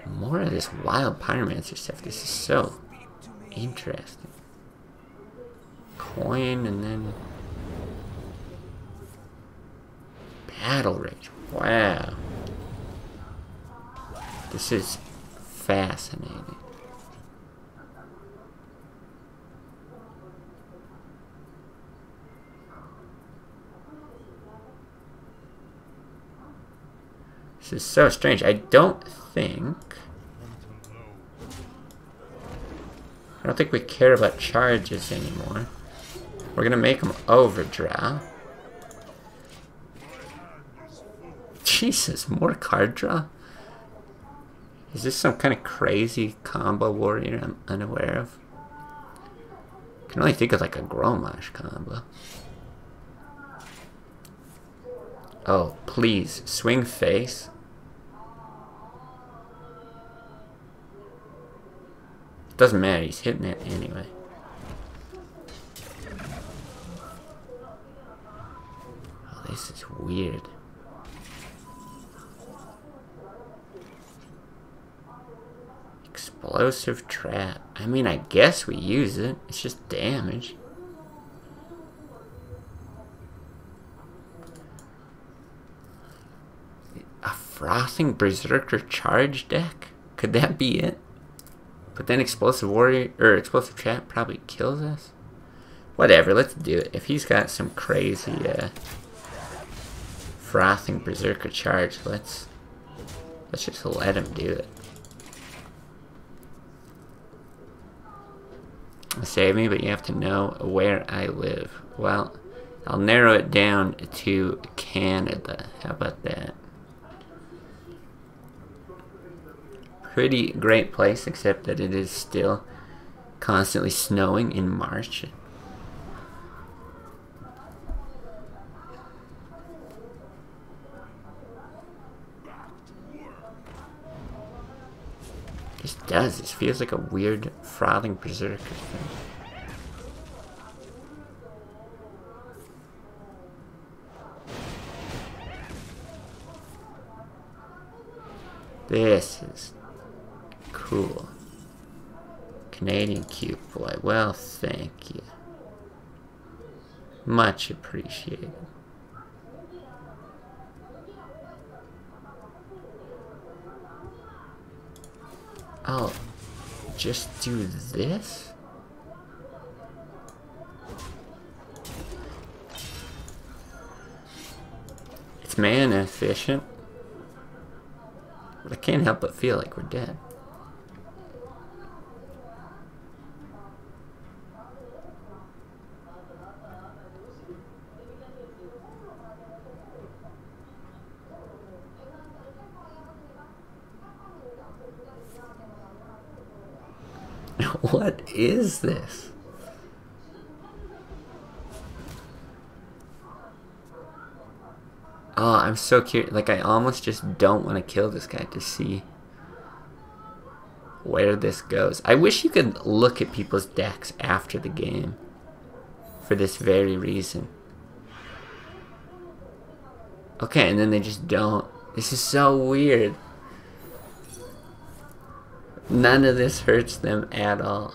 More of this wild pyromancer stuff. This is so interesting. Coin and then battle rage. Wow. This is fascinating. This is so strange. I don't think we care about charges anymore. We're gonna make them overdraw. Jesus, more card draw? Is this some kind of crazy combo warrior I'm unaware of? I can only think of like a Gromash combo. Oh, please, swing face. Doesn't matter, he's hitting it anyway. Oh, this is weird. Explosive trap. I mean, I guess we use it. It's just damage. A frothing berserker charge deck? Could that be it? But then explosive warrior or explosive trap probably kills us. Whatever, let's do it. If he's got some crazy frothing berserker charge, let's just let him do it. Save me, but you have to know where I live. Well, I'll narrow it down to Canada. How about that? Pretty great place, except that it is still constantly snowing in March. This feels like a weird frothing berserker thing. This is cool. Canadian cute boy. Well, thank you. Much appreciated. Oh, just do this? It's mana efficient. But I can't help but feel like we're dead. What is this? Oh, I'm so curious. Like, I almost just don't want to kill this guy to see where this goes. I wish you could look at people's decks after the game for this very reason. Okay, and then they just don't. This is so weird. None of this hurts them at all.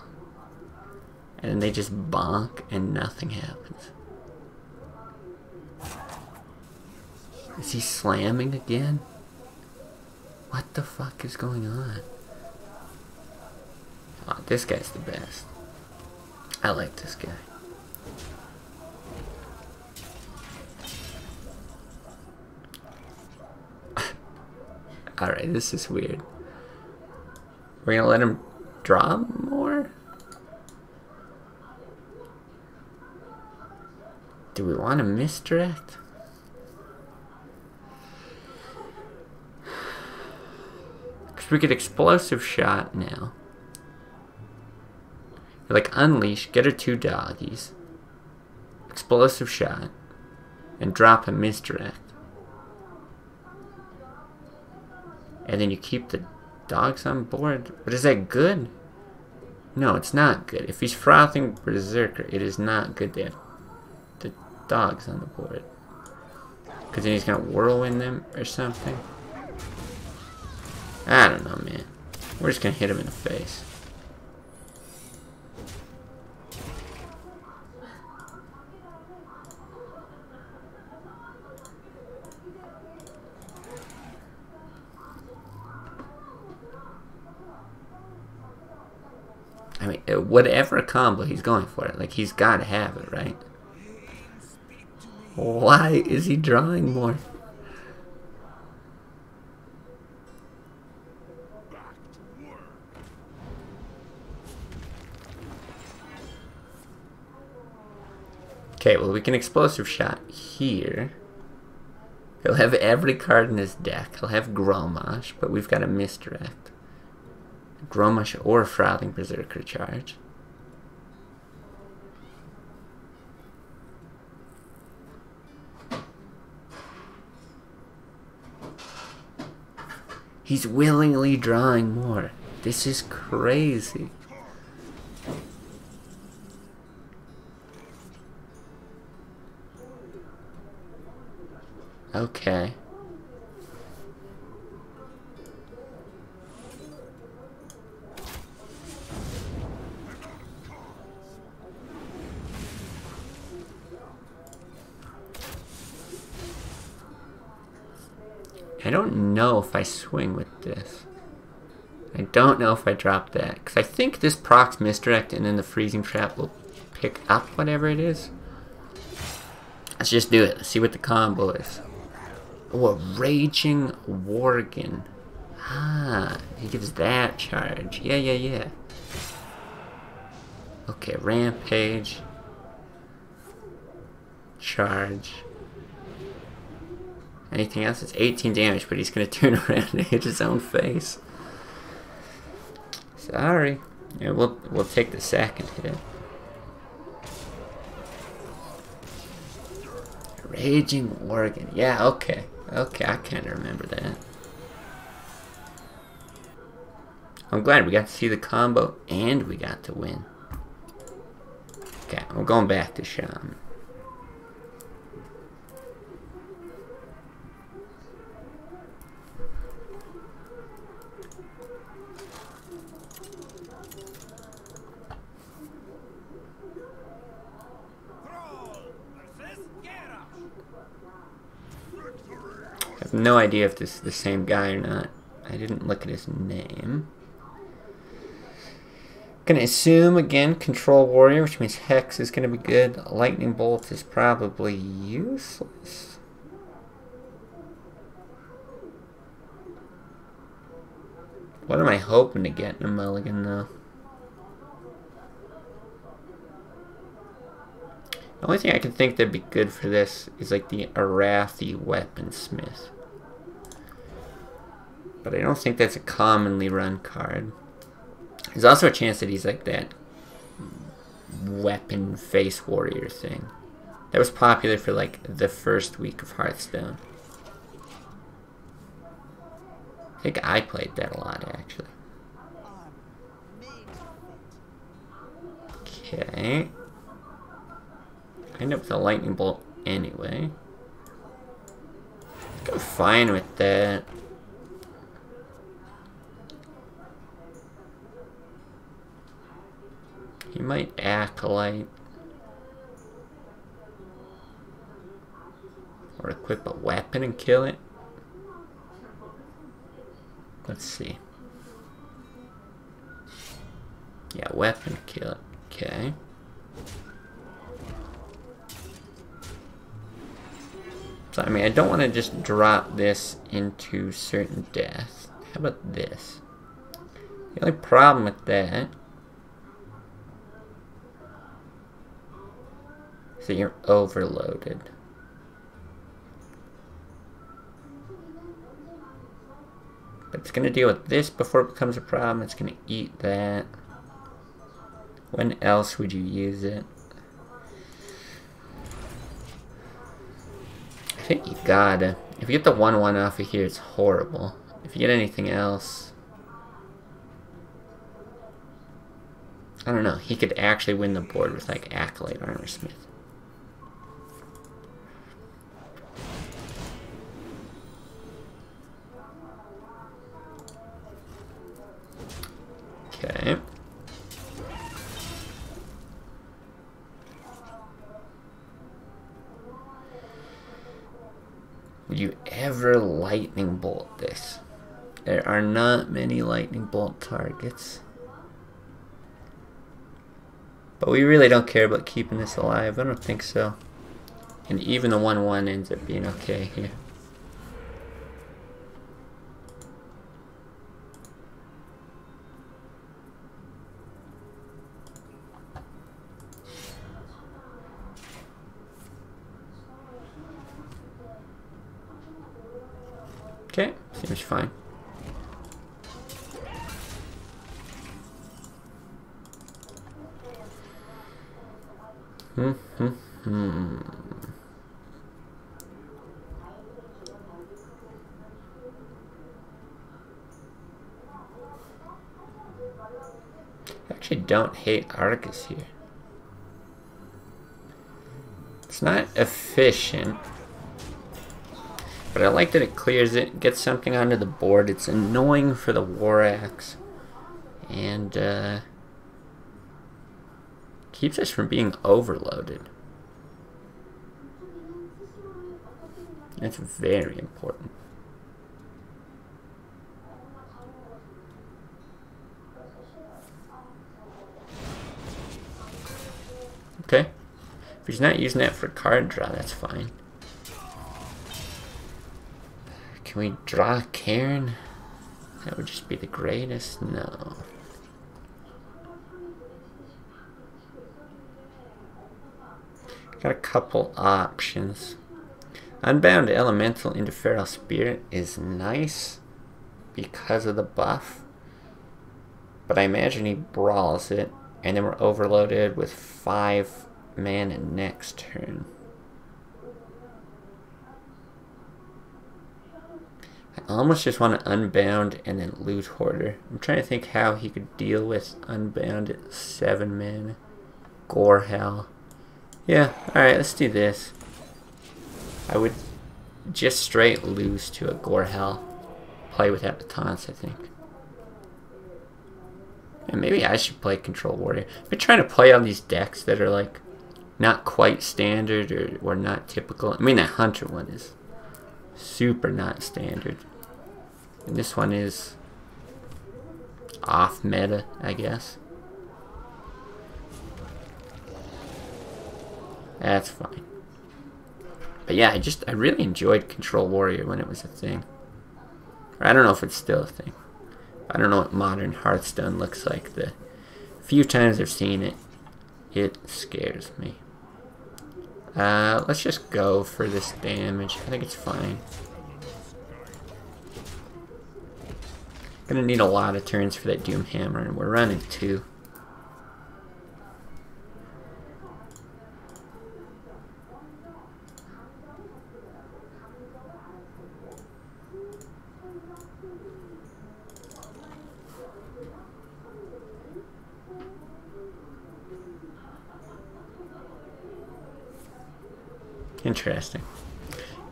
And they just bonk and nothing happens. Is he slamming again? What the fuck is going on? Oh, this guy's the best. I like this guy. Alright, this is weird. We're gonna let him draw more? Do we want to misdirect? Because we could explosive shot now. Like unleash, get her 2 doggies. Explosive shot. and drop a misdirect. And then you keep the dogs on board. But is that good? No, it's not good. If he's frothing Berserker, it is not good to have the dogs on the board. Because then he's going to whirlwind them or something. I don't know, man. We're just going to hit him in the face. I mean, whatever combo he's going for it, like, he's got to have it, right? Why is he drawing more? Okay, well, we can explosive shot here. He'll have every card in his deck. He'll have Gromosh, but we've got a misdirect. Gromosh or Frothing Berserker charge. He's willingly drawing more. This is crazy. Okay. I don't know if I swing with this. I don't know if I drop that. Because I think this procs misdirect and then the freezing trap will pick up whatever it is. Let's just do it. Let's see what the combo is. Oh, a Raging Worgen. Ah, he gives that charge. Yeah. Okay, Rampage. Charge. Anything else? It's 18 damage, but he's going to turn around and hit his own face. Sorry. Yeah, we'll take the second hit. Raging Worgen. Yeah, okay. Okay, I kind of remember that. I'm glad we got to see the combo and we got to win. Okay, we're going back to Shaman. I have no idea if this is the same guy or not. I didn't look at his name. Gonna assume again Control Warrior, which means Hex is gonna be good. Lightning Bolt is probably useless. What am I hoping to get in a mulligan though? The only thing I can think that'd be good for this is like the Arathi Weaponsmith. But I don't think that's a commonly run card. There's also a chance that he's like that weapon face warrior thing. That was popular for like the first week of Hearthstone. I think I played that a lot actually. Okay. I end up with a lightning bolt anyway. Go fine with that. He might Acolyte. Or equip a weapon and kill it. Let's see. Yeah, weapon, kill it. Okay. So, I mean, I don't want to just drop this into certain death. How about this? The only problem with that is that you're overloaded. But it's going to deal with this before it becomes a problem. It's going to eat that. When else would you use it? I think you gotta. If you get the 1/1 off of here, it's horrible. If you get anything else, I don't know. He could actually win the board with like Acolyte Armorsmith. Okay. Would you ever lightning bolt this? There are not many lightning bolt targets. But we really don't care about keeping this alive. I don't think so. And even the 1/1 ends up being okay here. Okay, seems fine. I actually don't hate Argus here. It's not efficient, but I like that it clears it, gets something onto the board. It's annoying for the War Axe, and keeps us from being overloaded. That's very important. Okay. If he's not using that for card draw, that's fine. Can we draw Cairn? That would just be the greatest. No. Got a couple options. Unbound Elemental into Feral Spirit is nice because of the buff, but I imagine he brawls it, and then we're overloaded with 5 mana next turn. I almost just want to Unbound and then Loot Hoarder. I'm trying to think how he could deal with Unbound at 7 mana. Gore Hell. Yeah, alright, let's do this. I would just straight lose to a Gore Hell. Play without the taunts, I think. And maybe I should play Control Warrior. I've been trying to play on these decks that are like not quite standard or not typical. I mean, that Hunter one is super not standard. And this one is off meta, I guess. That's fine. But yeah, I really enjoyed Control Warrior when it was a thing. Or I don't know if it's still a thing. I don't know what modern Hearthstone looks like. The few times I've seen it, it scares me. Let's just go for this damage. I think it's fine. Gonna need a lot of turns for that Doom Hammer, and we're running 2. Interesting.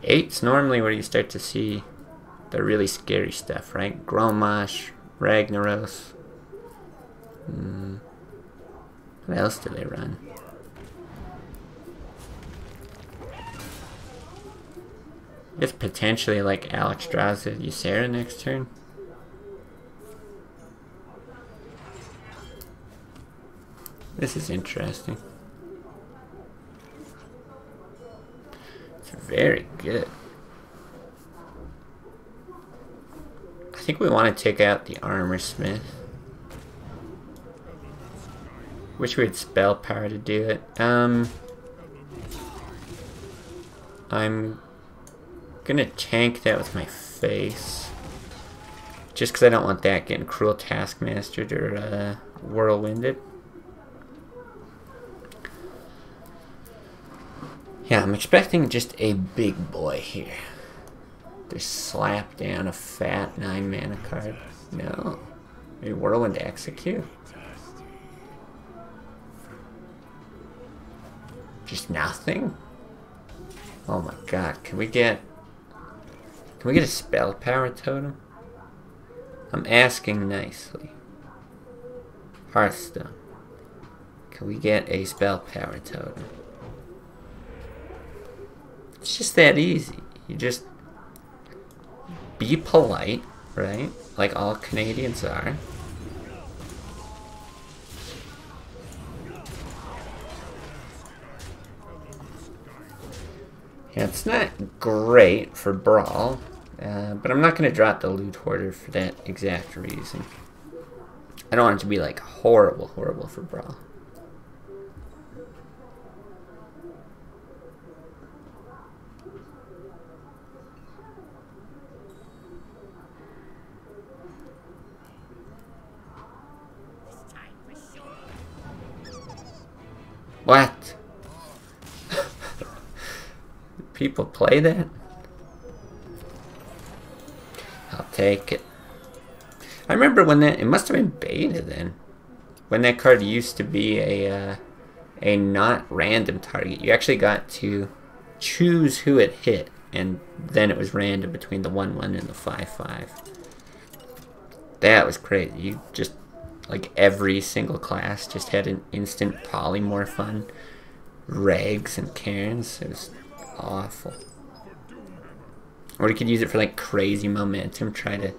8's normally where you start to see the really scary stuff, right? Grommash, Ragnaros. What else do they run? I guess potentially like Alex draws a Ysera next turn. This is interesting. It's very good. I think we want to take out the Armorsmith. Wish we had spell power to do it. I'm gonna tank that with my face. Just because I don't want that getting Cruel Taskmastered or Whirlwinded. Yeah, I'm expecting just a big boy here. Just slap down a fat 9 mana card. No. A Whirlwind Execute? Just nothing? Oh my god, can we get a spell power totem? I'm asking nicely. Hearthstone. Can we get a spell power totem? It's just that easy. You just be polite, right? Like all Canadians are. Yeah, it's not great for Brawl, but I'm not going to drop the Loot Hoarder for that exact reason. I don't want it to be like horrible for Brawl. What? People play that? I'll take it. I remember when it must have been beta then. When that card used to be a not random target. You actually got to choose who it hit, and then it was random between the 1/1 and the 5/5. That was crazy. You just, like, every single class just had an instant polymorph on Regs and Cairns. It was awful. Or you could use it for like crazy momentum, try to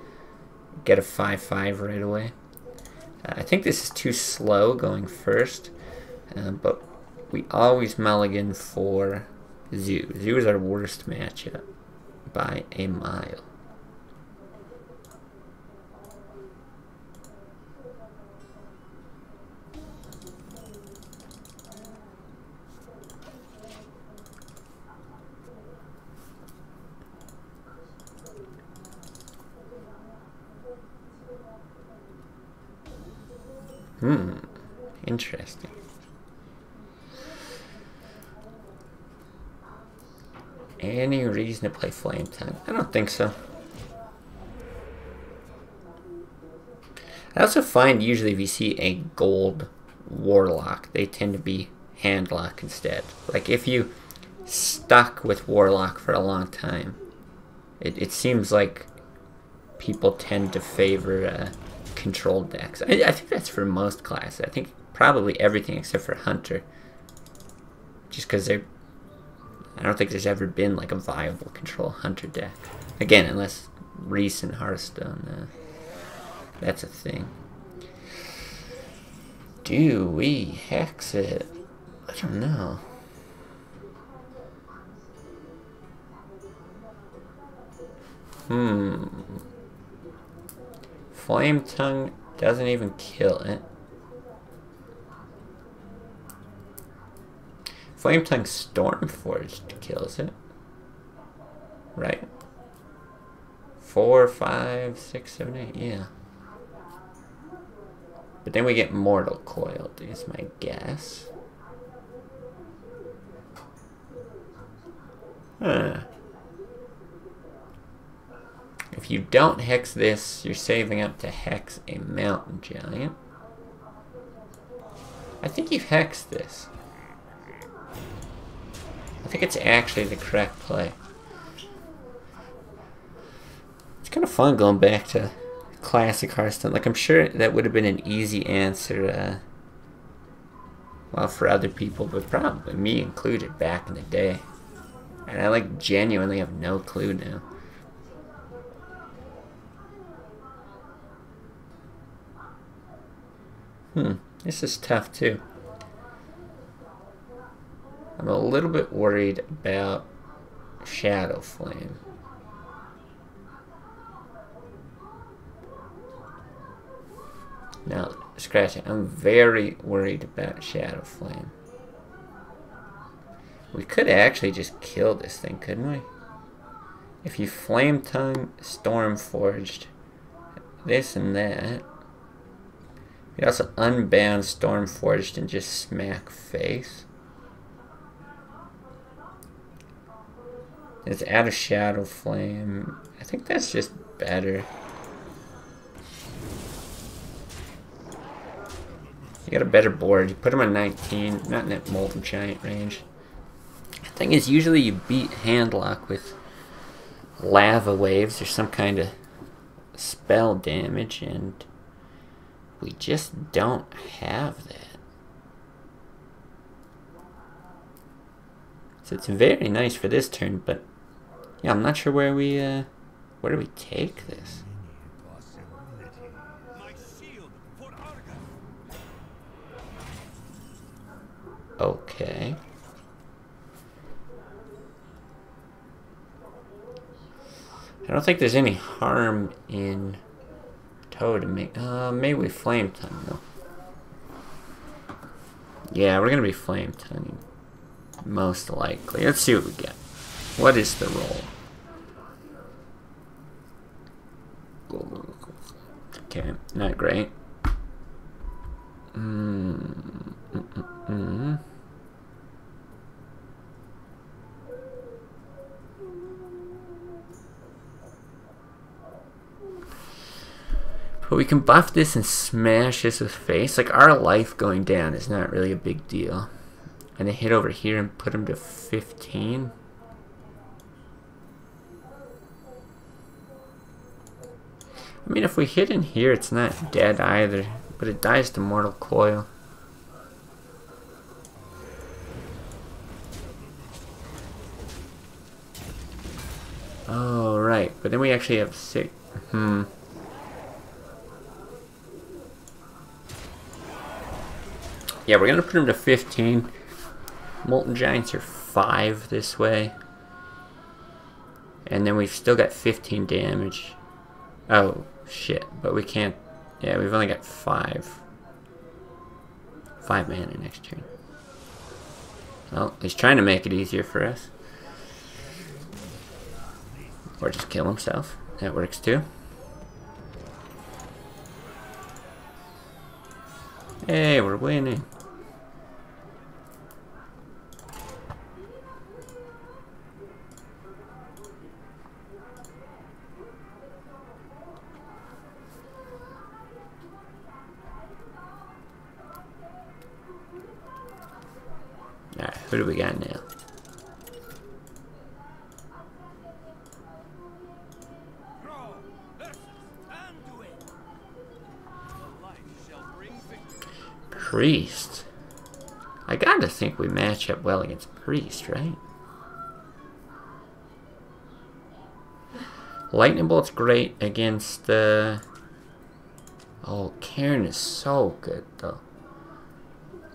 get a 5/5 right away. I think this is too slow going first, but we always mulligan for Zoo. Zoo is our worst matchup by a mile. Interesting. Any reason to play Flame Tongue? I don't think so. I also find usually if you see a gold Warlock, they tend to be Handlock instead. Like if you stuck with Warlock for a long time, it seems like people tend to favor controlled decks. I think that's for most classes. I think probably everything except for Hunter. Just because I don't think there's ever been like a viable control Hunter deck. Again, unless recent Hearthstone, that's a thing. Do we hex it? I don't know. Flame Tongue doesn't even kill it. Flame Tongue Stormforged kills it. Right? 4, 5, 6, 7, 8, yeah. But then we get Mortal Coiled, is my guess. Huh. If you don't hex this, you're saving up to hex a Mountain Giant. I think you've hexed this. I think it's actually the correct play. It's kind of fun going back to classic Hearthstone. Like, I'm sure that would have been an easy answer, well, for other people, but probably me included back in the day. And I, like, genuinely have no clue now. This is tough too. I'm a little bit worried about Shadow Flame. Now, scratch it. I'm very worried about Shadow Flame. We could actually just kill this thing, couldn't we? If you Flame Tongue, Stormforged, this and that. You also unbound Stormforged and just smack face. It's out of Shadow Flame. I think that's just better. You got a better board. You put him on 19, not in that Molten Giant range. The thing is, usually you beat Handlock with Lava Waves or some kind of spell damage, and we just don't have that. So it's very nice for this turn, but yeah, I'm not sure where do we take this? Okay. I don't think there's any harm in toteming. Maybe we flame tongue though. Yeah, we're gonna be flame tonguing. Most likely. Let's see what we get. What is the roll? Okay, not great. But we can buff this and smash this with face. Like, our life going down is not really a big deal. And then hit over here and put him to 15. I mean, if we hit in here, it's not dead either. But it dies to Mortal Coil. Oh, right. But then we actually have 6. Yeah, we're gonna put him to 15. Molten Giants are 5 this way. And then we've still got 15 damage. Oh, shit. But we can't... Yeah, we've only got 5. 5 mana next turn. Well, he's trying to make it easier for us. Or just kill himself. That works too. Hey, we're winning. Alright, who do we got now? Priest. I gotta think we match up well against Priest, right? Lightning Bolt's great against the... Oh, Cairn is so good, though.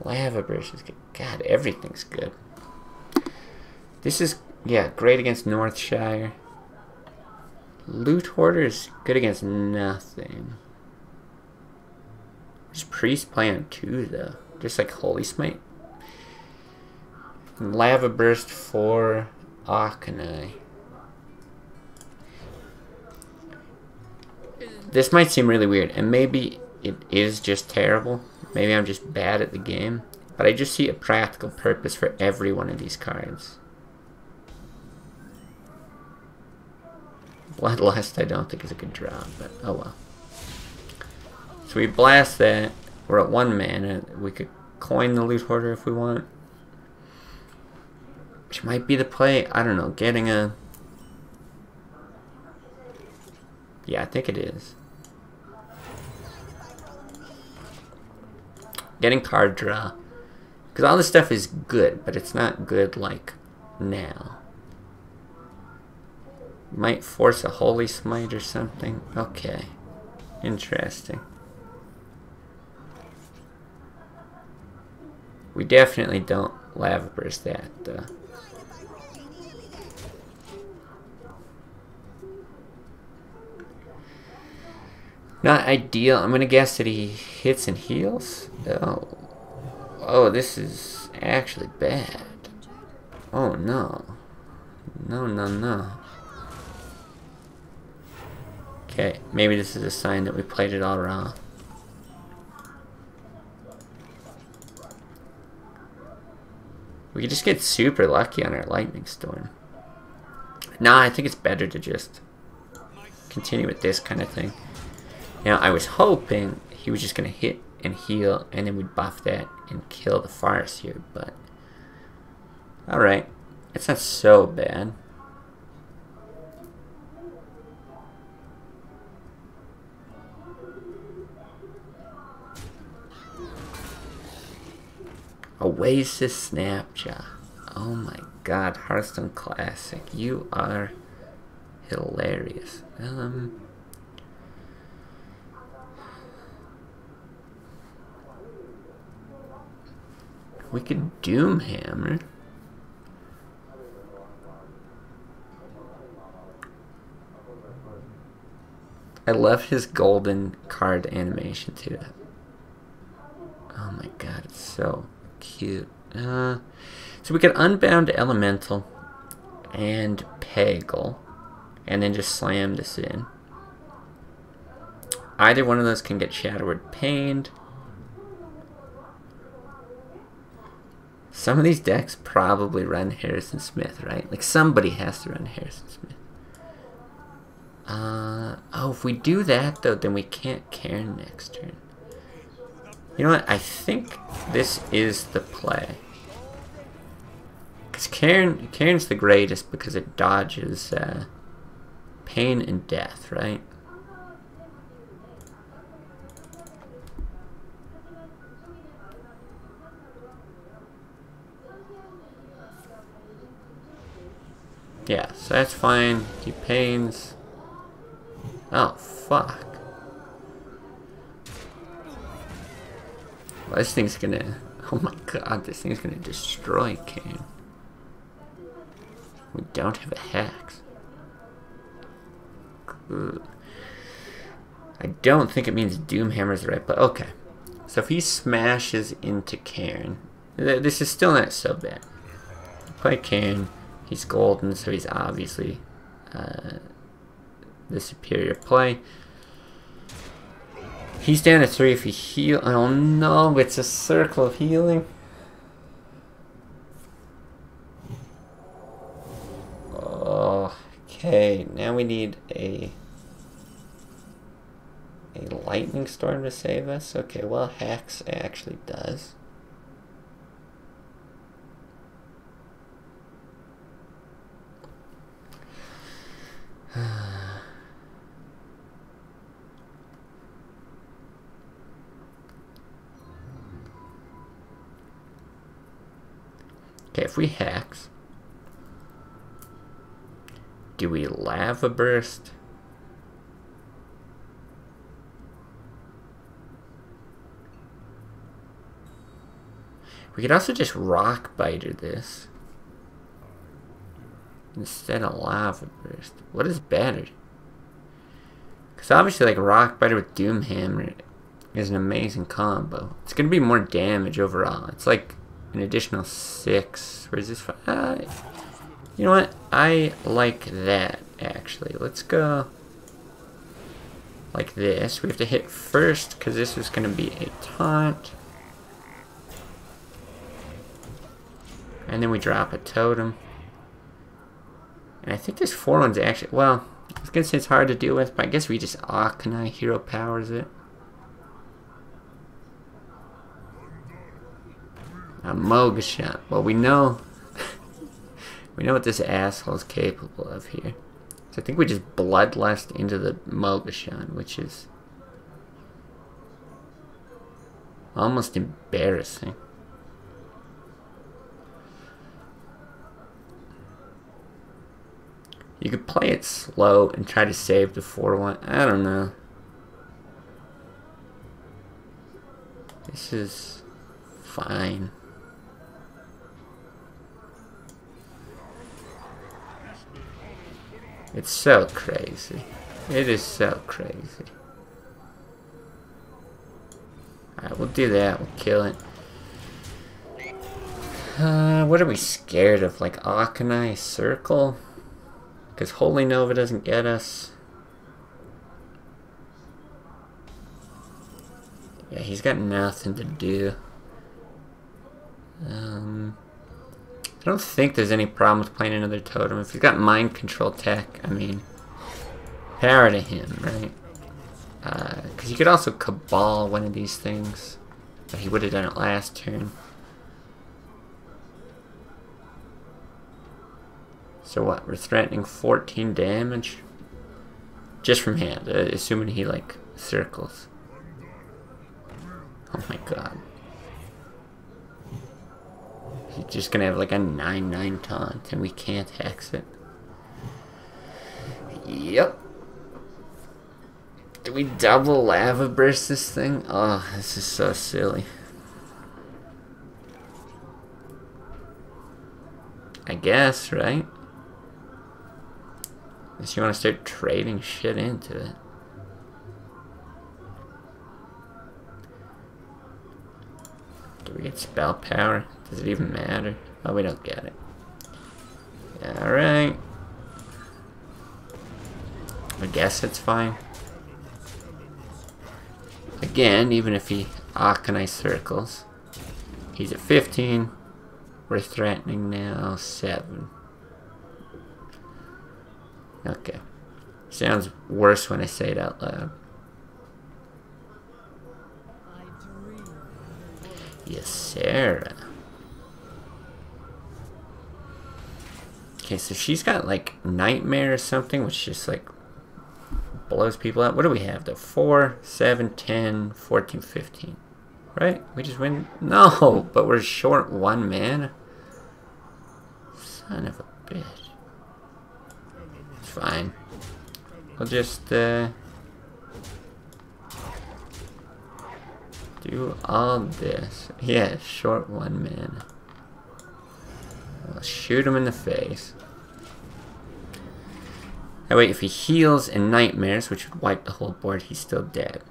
Lava Burst is good. God, everything's good. This is, yeah, great against Northshire. Loot Hoarder is good against nothing. There's Priest playing 2 though. Just like Holy Smite. And Lava Burst for Arcanine. This might seem really weird, and maybe it is just terrible. Maybe I'm just bad at the game. But I just see a practical purpose for every one of these cards. Bloodlust I don't think is a good draw, but oh well. So we blast that. We're at 1 mana. We could coin the Loot Hoarder if we want. Which might be the play. I don't know. Getting a... Yeah, I think it is. Getting card draw. Because all this stuff is good, but it's not good like now. Might force a Holy Smite or something. Okay. Interesting. We definitely don't Lava Burst that, though. Not ideal. I'm gonna guess that he hits and heals. Oh. Oh, this is actually bad. Oh, no. No, no, no. Okay, maybe this is a sign that we played it all wrong. We could just get super lucky on our Lightning Storm. Nah, I think it's better to just continue with this kind of thing. Now, I was hoping he was just going to hit and heal, and then we'd buff that and kill the Farseer, but... Alright. It's not so bad. Oasis Snapjaw. Oh my god, Hearthstone Classic. You are hilarious. We could Doomhammer. I love his golden card animation too. Oh my god, it's so cute. So we could Unbound Elemental and Peggle, and then just slam this in. Either one of those can get Shadowward Pained. Some of these decks probably run Harrison Smith, right? Like somebody has to run Harrison Smith. Oh, if we do that though, then we can't Cairn next turn. You know what? I think this is the play. Because Cairn's the greatest because it dodges pain and death, right? Yeah, so that's fine. He pains. Oh, fuck. Well, this thing's gonna... Oh my god, this thing's gonna destroy Cairn. We don't have a Hex. Ugh. I don't think it means Doomhammer's right, but okay. So if he smashes into Cairn, this is still not so bad. Play Cairn, he's golden, so he's obviously the superior play. He's down to 3 if he heal. Oh no, it's a circle of healing. Oh, okay, now we need a lightning storm to save us. Okay, well, Hex actually does. Okay, if we Hex, do we Lava Burst? We could also just Rock Biter this instead of Lava Burst. What is better? Because obviously, like, Rock Biter with Doomhammer is an amazing combo. It's going to be more damage overall. It's like an additional 6. Where's this? You know what? I like that, actually. Let's go like this. We have to hit first because this is going to be a taunt. And then we drop a totem. And I think this 4-1's actually... Well, I was going to say it's hard to deal with, but I guess we just Arcanine Hero Powers it. A Mogashot. Well, we know... we know what this asshole is capable of here. So I think we just Bloodlust into the Mogashot, which is... almost embarrassing. You could play it slow and try to save the 4-1. I don't know. This is fine. It's so crazy. It is so crazy. Alright, we'll do that. We'll kill it. What are we scared of? Like Arcanine Circle? Because Holy Nova doesn't get us. Yeah, he's got nothing to do. I don't think there's any problem with playing another totem. If he's got mind control tech, I mean, power to him, right? Because you could also Cabal one of these things. But he would have done it last turn. So what? We're threatening 14 damage? Just from hand, assuming he, like, circles. Oh my god. He's just gonna have, like, a 9/9 taunt, and we can't hex it. Yep. Do we double lava burst this thing? Oh, this is so silly. I guess, right? Unless you want to start trading shit into it. Do we get spell power? Does it even matter? Oh, we don't get it. Alright. I guess it's fine. Again, even if he Arcanine circles, he's at 15. We're threatening now 7. Okay. Sounds worse when I say it out loud. Yes, Sarah. Okay, so she's got like Nightmare or something, which just like blows people out. What do we have though? 4, 7, 10, 14, 15. Right? We just win? No, but we're short 1 man. Son of a bitch. It's fine. We'll just do all this. Yeah, short 1 man. We'll shoot him in the face. That way, if he heals and nightmares, which would wipe the whole board, he's still dead.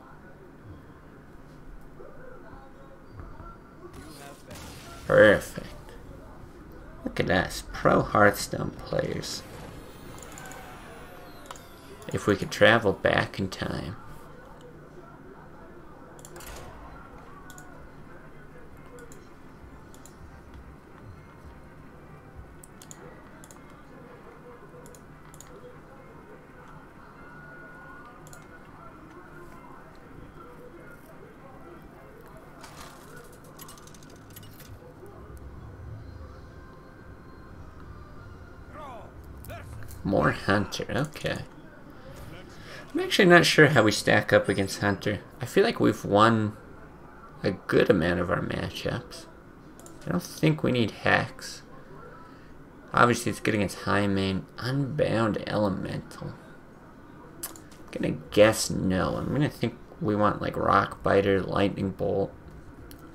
Perfect. Look at us, pro Hearthstone players. If we could travel back in time. More Hunter, okay. I'm actually not sure how we stack up against Hunter. I feel like we've won a good amount of our matchups. I don't think we need Hex. Obviously it's good against High Main. Unbound Elemental. I'm gonna guess no. I'm gonna think we want like Rock Biter, Lightning Bolt.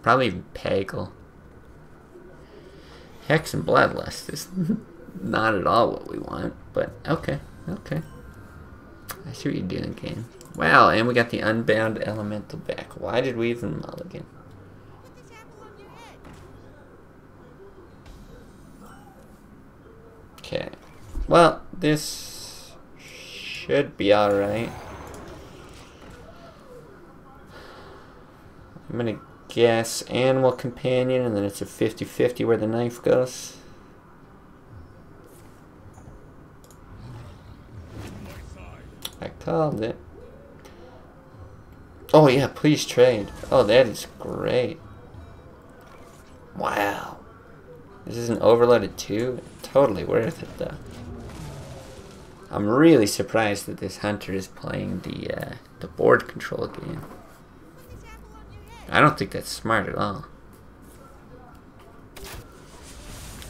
Probably even Peggle. Hex and Bloodlust is not at all what we want, but okay, okay. I see what you're doing, game. Wow, and we got the Unbound Elemental back. Why did we even mulligan? Okay. Well, this should be alright. I'm gonna guess Animal Companion, and then it's a 50-50 where the knife goes. I called it. Oh yeah, please trade. Oh, that is great. Wow. This is an overloaded 2? Totally worth it though. I'm really surprised that this Hunter is playing the board control game. I don't think that's smart at all.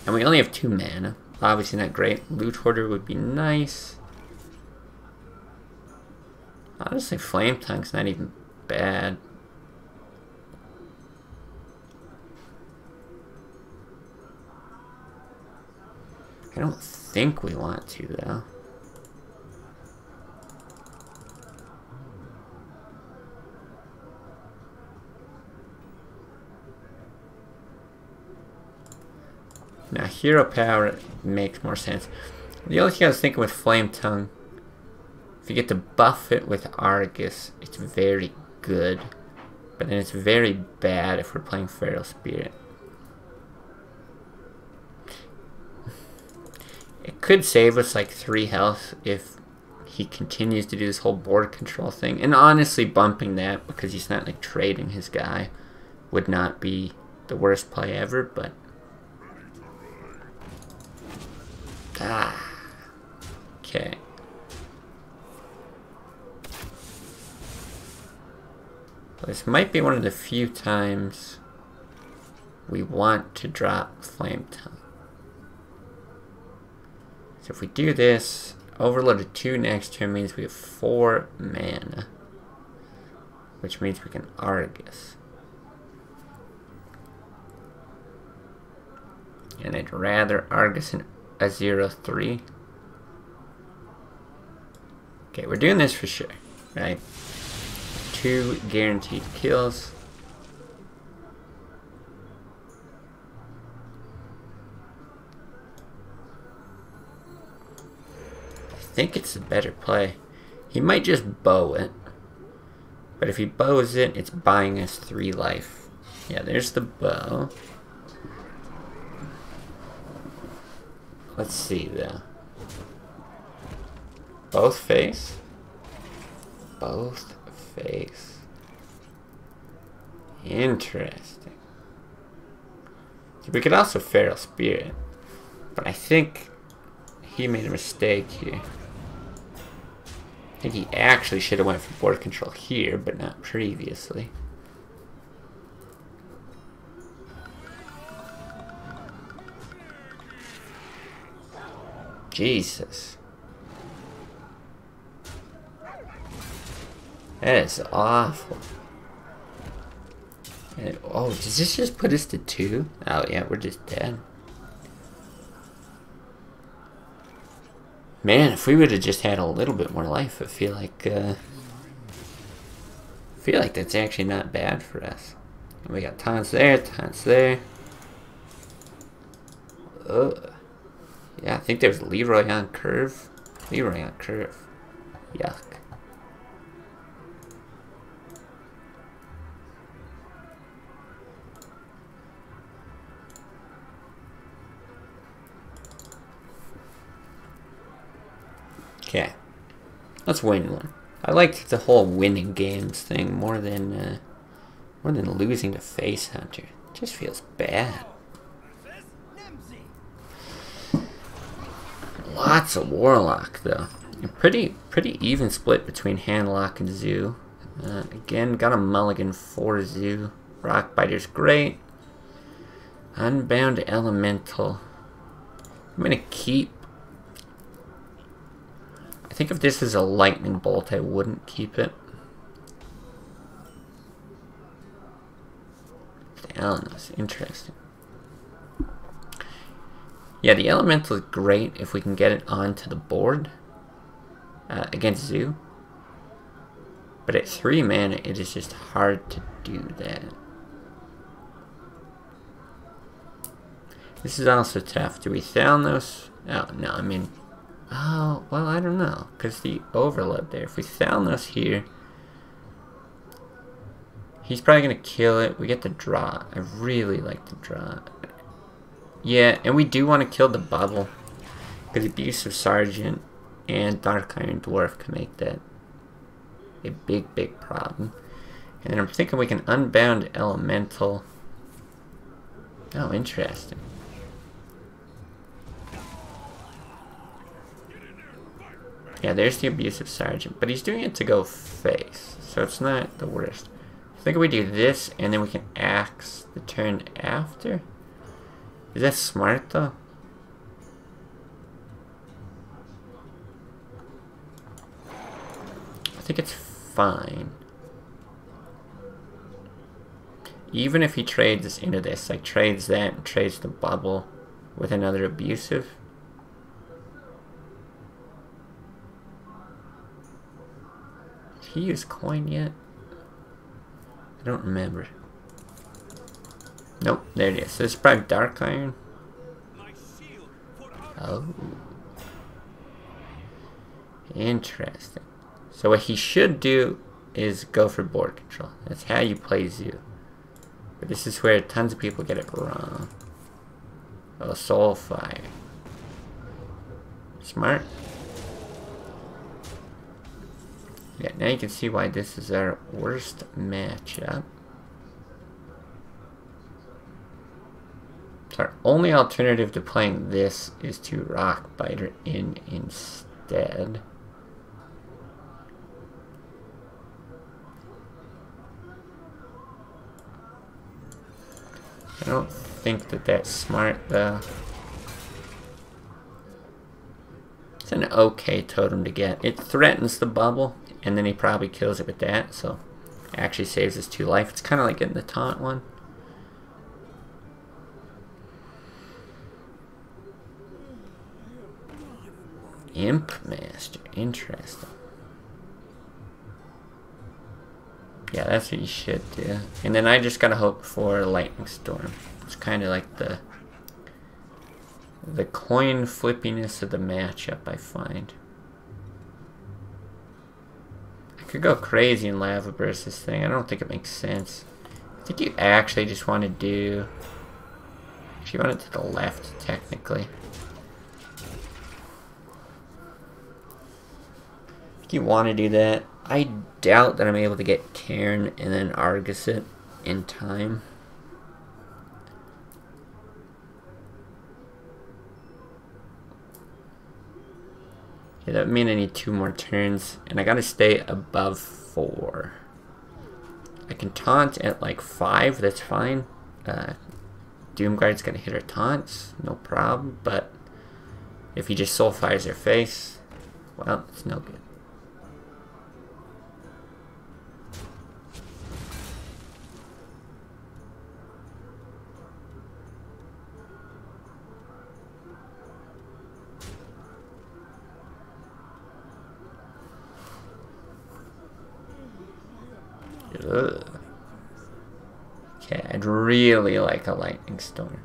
And we only have 2 mana. Obviously not great. Loot Hoarder would be nice. Honestly, Flame Tongue's not even bad. I don't think we want to, though. Now, Hero Power makes more sense. The only thing I was thinking with Flame Tongue, if you get to buff it with Argus, it's very good. But then it's very bad if we're playing Feral Spirit. It could save us like 3 health if he continues to do this whole board control thing. And honestly, bumping that because he's not like trading his guy would not be the worst play ever, but okay. This might be one of the few times we want to drop Flame Tongue. So if we do this, overload a 2 next turn means we have 4 mana, which means we can Argus. And I'd rather Argus in a 0/3. Okay, we're doing this for sure, right? 2 guaranteed kills. I think it's a better play. He might just bow it. But if he bows it, it's buying us 3 life. Yeah, there's the bow. Let's see though. Both face? Both face. Interesting. So we could also Feral Spirit. But I think he made a mistake here. I think he actually should have went for board control here, but not previously. Jesus. That is awful. And, oh, does this just put us to 2? Oh yeah, we're just dead. Man, if we would have just had a little bit more life, I feel like that's actually not bad for us. And we got taunts there, taunts there. Ugh. Yeah, I think there's Leroy on curve. Leroy on curve. Yuck. Okay, let's win one. I liked the whole winning games thing more than losing to Face Hunter. It just feels bad. Lots of Warlock though. A pretty even split between Handlock and Zoo. Again, got a mulligan for Zoo. Rockbiter's great. Unbound Elemental. I'm gonna keep. I think if this is a lightning bolt, I wouldn't keep it. Thalanos, interesting. Yeah, the elemental is great if we can get it onto the board against Zoo. But at 3 mana, it is just hard to do that. This is also tough. Do we Thalanos? Oh, no, I mean... Oh, well, I don't know. Because the overload there. If we Thalanos here... He's probably going to kill it. We get the draw. I really like the draw. Yeah, and we do want to kill the bubble. Because Abusive Sergeant and Dark Iron Dwarf can make that a big problem. And then I'm thinking we can Unbound Elemental. Oh, interesting. Yeah, there's the Abusive Sergeant. But he's doing it to go face. So it's not the worst. I think we do this, and then we can Axe the turn after. Is that smart, though? I think it's fine. Even if he trades us into this, like trades that and trades the bubble with another Abusive. Did he use coin yet? I don't remember. Nope, there it is. So it's probably Dark Iron. Oh. Interesting. So what he should do is go for board control. That's how you play Zoo. But this is where tons of people get it wrong. Oh, Soulfire. Smart. Yeah, now you can see why this is our worst matchup. So our only alternative to playing this is to Rock Biter in instead. I don't think that that's smart though. It's an okay totem to get. It threatens the bubble, and then he probably kills it with that, so it actually saves us 2 life. It's kind of like getting the taunt one. Imp Master, interesting. Yeah, that's what you should do. And then I just gotta hope for Lightning Storm. It's kind of like the coin flippiness of the matchup, I find. I could go crazy in Lava Burst this thing. I don't think it makes sense. I think you actually just want to do... You want it to the left, technically. I think you want to do that. I doubt that I'm able to get Cairn and then Argus it in time. Yeah, that would mean I need 2 more turns, and I gotta stay above 4. I can taunt at like 5, that's fine. Doomguard's gonna hit her taunts, no problem, but if he just Soulfires her face, well, it's no good. Ugh. Okay, I'd really like a Lightning Storm.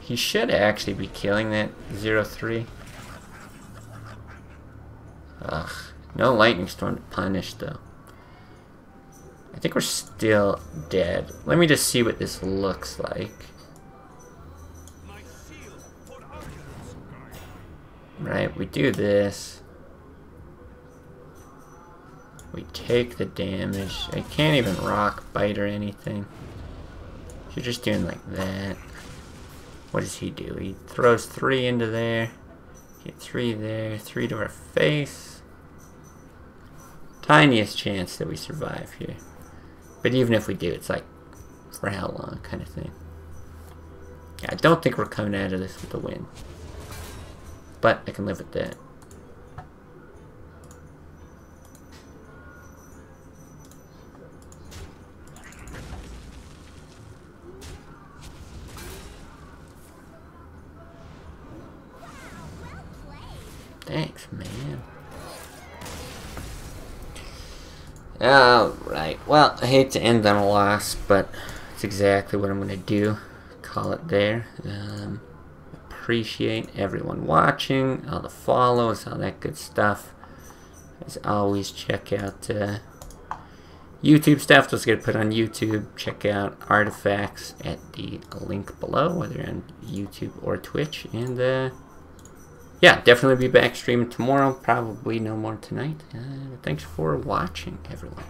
He should actually be killing that 0-3. Ugh, no Lightning Storm to punish though. I think we're still dead. Let me just see what this looks like. Right, we do this. We take the damage. I can't even Rock Bite or anything. You're just doing like that. What does he do? He throws 3 into there. Get 3 there. 3 to our face. Tiniest chance that we survive here. But even if we do, it's like, for how long kind of thing. Yeah, I don't think we're coming out of this with a win. But I can live with that. Thanks, man. Alright, well, I hate to end on a loss, but it's exactly what I'm going to do. Call it there. Appreciate everyone watching, all the follows, all that good stuff. As always, check out YouTube stuff. Those get put on YouTube. Check out Artifacts at the link below, whether you're on YouTube or Twitch. And yeah, definitely be back streaming tomorrow. Probably no more tonight. Thanks for watching, everyone.